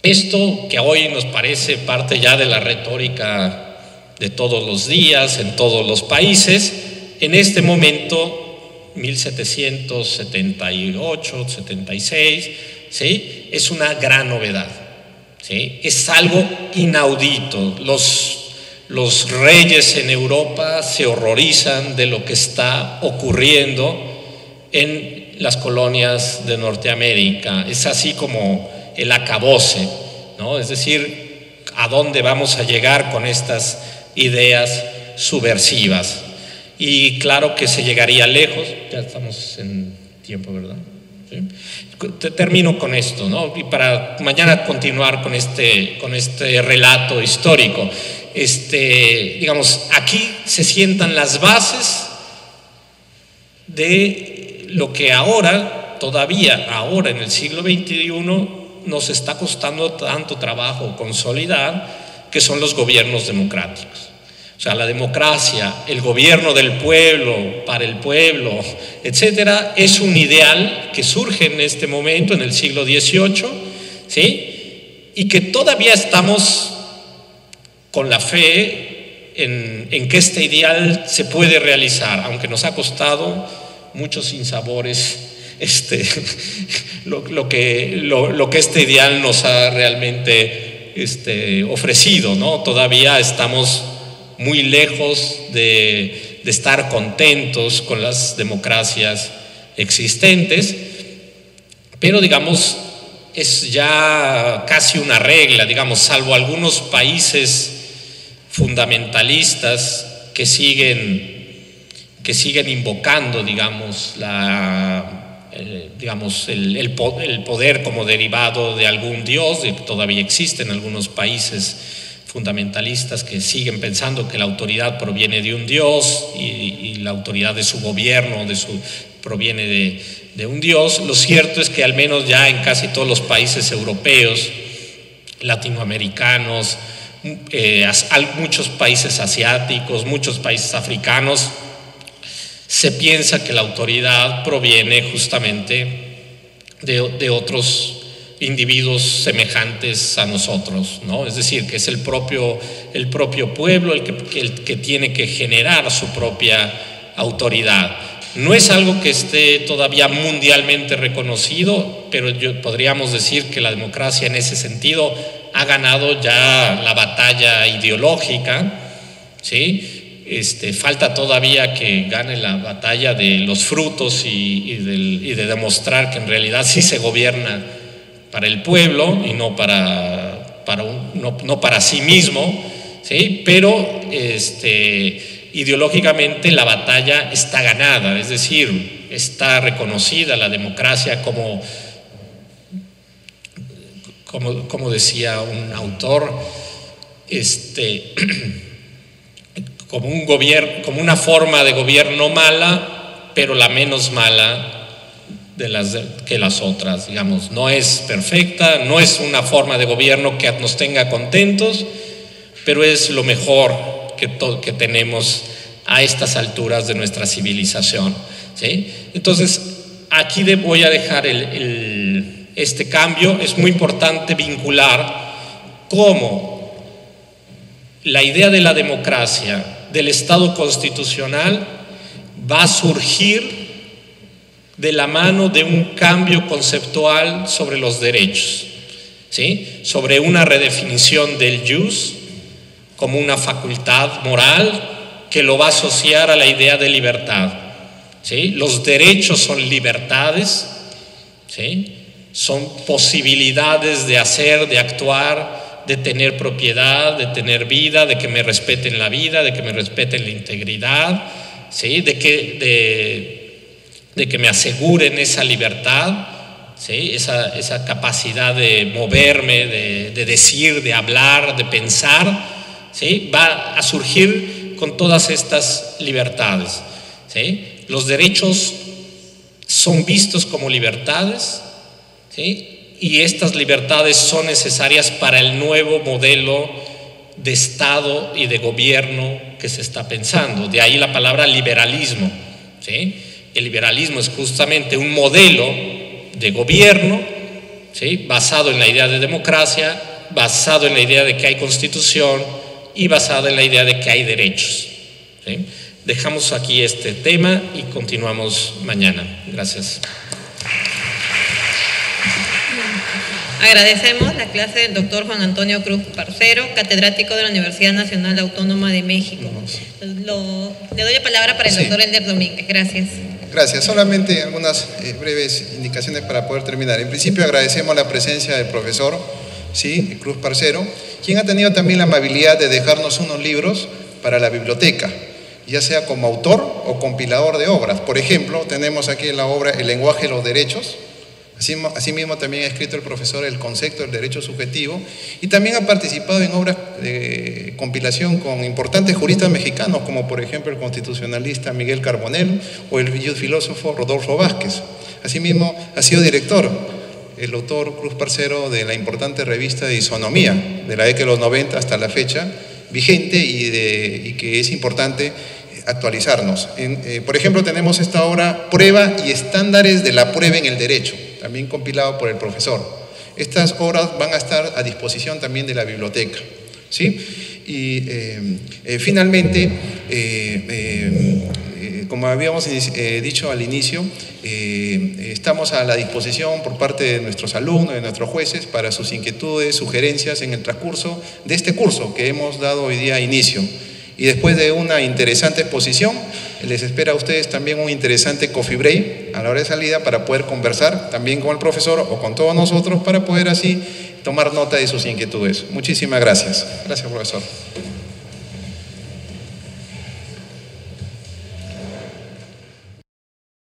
Esto que hoy nos parece parte ya de la retórica de todos los días, en todos los países, en este momento, 1778, 76, ¿sí?, es una gran novedad. ¿Sí? Es algo inaudito. Los reyes en Europa se horrorizan de lo que está ocurriendo en las colonias de Norteamérica. Es así como el acabose, ¿no? Es decir, ¿a dónde vamos a llegar con estas ideas subversivas? Y claro que se llegaría lejos. Ya estamos en tiempo, ¿verdad? ¿Sí? Termino con esto, ¿no? Y para mañana continuar con este relato histórico. Digamos, aquí se sientan las bases de lo que todavía ahora en el siglo XXI nos está costando tanto trabajo consolidar, que son los gobiernos democráticos. O sea, la democracia, el gobierno del pueblo, para el pueblo, etcétera, es un ideal que surge en este momento, en el siglo XVIII, ¿sí?, y que todavía estamos con la fe en que este ideal se puede realizar, aunque nos ha costado muchos sinsabores lo que este ideal nos ha realmente ofrecido, ¿no? Todavía estamos muy lejos de estar contentos con las democracias existentes, pero digamos es ya casi una regla, digamos, salvo algunos países fundamentalistas que siguen invocando, digamos, el poder como derivado de algún Dios. Todavía existen algunos países fundamentalistas que siguen pensando que la autoridad proviene de un Dios y la autoridad de su gobierno proviene de un Dios. Lo cierto es que al menos ya en casi todos los países europeos, latinoamericanos, muchos países asiáticos, muchos países africanos, se piensa que la autoridad proviene justamente de otros individuos semejantes a nosotros, ¿no? Es decir, que es el propio pueblo el que tiene que generar su propia autoridad. No es algo que esté todavía mundialmente reconocido, pero podríamos decir que la democracia en ese sentido ha ganado ya la batalla ideológica, ¿sí? Falta todavía que gane la batalla de los frutos y de demostrar que en realidad sí se gobierna para el pueblo y no para sí mismo, ¿sí? Pero ideológicamente la batalla está ganada, es decir, está reconocida la democracia como decía un autor, como un gobierno, como una forma de gobierno mala, pero la menos mala que las otras, digamos. No es perfecta, no es una forma de gobierno que nos tenga contentos, pero es lo mejor que tenemos a estas alturas de nuestra civilización, ¿sí? Entonces, aquí voy a dejar este cambio. Es muy importante vincular cómo la idea de la democracia, del Estado constitucional, va a surgir de la mano de un cambio conceptual sobre los derechos, ¿sí? Sobre una redefinición del jus como una facultad moral que lo va a asociar a la idea de libertad, ¿sí? Los derechos son libertades, ¿sí? Son posibilidades de hacer, de actuar, de tener propiedad, de tener vida, de que me respeten la vida, de que me respeten la integridad, ¿sí? De que me aseguren esa libertad, ¿sí? Esa capacidad de moverme, de decir, de hablar, de pensar, ¿sí? Va a surgir con todas estas libertades, ¿sí? Los derechos son vistos como libertades, ¿sí? Y estas libertades son necesarias para el nuevo modelo de Estado y de gobierno que se está pensando. De ahí la palabra liberalismo, ¿sí? El liberalismo es justamente un modelo de gobierno, ¿sí? Basado en la idea de democracia, basado en la idea de que hay constitución y basado en la idea de que hay derechos, ¿sí? Dejamos aquí este tema y continuamos mañana. Gracias. Agradecemos la clase del doctor Juan Antonio Cruz Parcero, catedrático de la Universidad Nacional Autónoma de México. Le doy la palabra para el doctor Elder Domínguez. Gracias. Gracias. Solamente algunas breves indicaciones para poder terminar. En principio agradecemos la presencia del profesor, ¿sí?, Cruz Parcero, quien ha tenido también la amabilidad de dejarnos unos libros para la biblioteca, ya sea como autor o compilador de obras. Por ejemplo, tenemos aquí la obra El lenguaje de los derechos. Asimismo también ha escrito el profesor el concepto del derecho subjetivo y también ha participado en obras de compilación con importantes juristas mexicanos como por ejemplo el constitucionalista Miguel Carbonell o el filósofo Rodolfo Vázquez. Asimismo ha sido director el autor Cruz Parcero de la importante revista de Isonomía de la década de los 90 hasta la fecha, vigente y que es importante actualizarnos. Por ejemplo, tenemos esta obra Prueba y estándares de la prueba en el derecho, también compilado por el profesor. Estas obras van a estar a disposición también de la biblioteca, ¿sí? Y finalmente, como habíamos dicho al inicio, estamos a la disposición por parte de nuestros alumnos, de nuestros jueces, para sus inquietudes, sugerencias en el transcurso de este curso que hemos dado hoy día inicio. Y después de una interesante exposición, les espera a ustedes también un interesante coffee break a la hora de salida para poder conversar también con el profesor o con todos nosotros para poder así tomar nota de sus inquietudes. Muchísimas gracias. Gracias, profesor.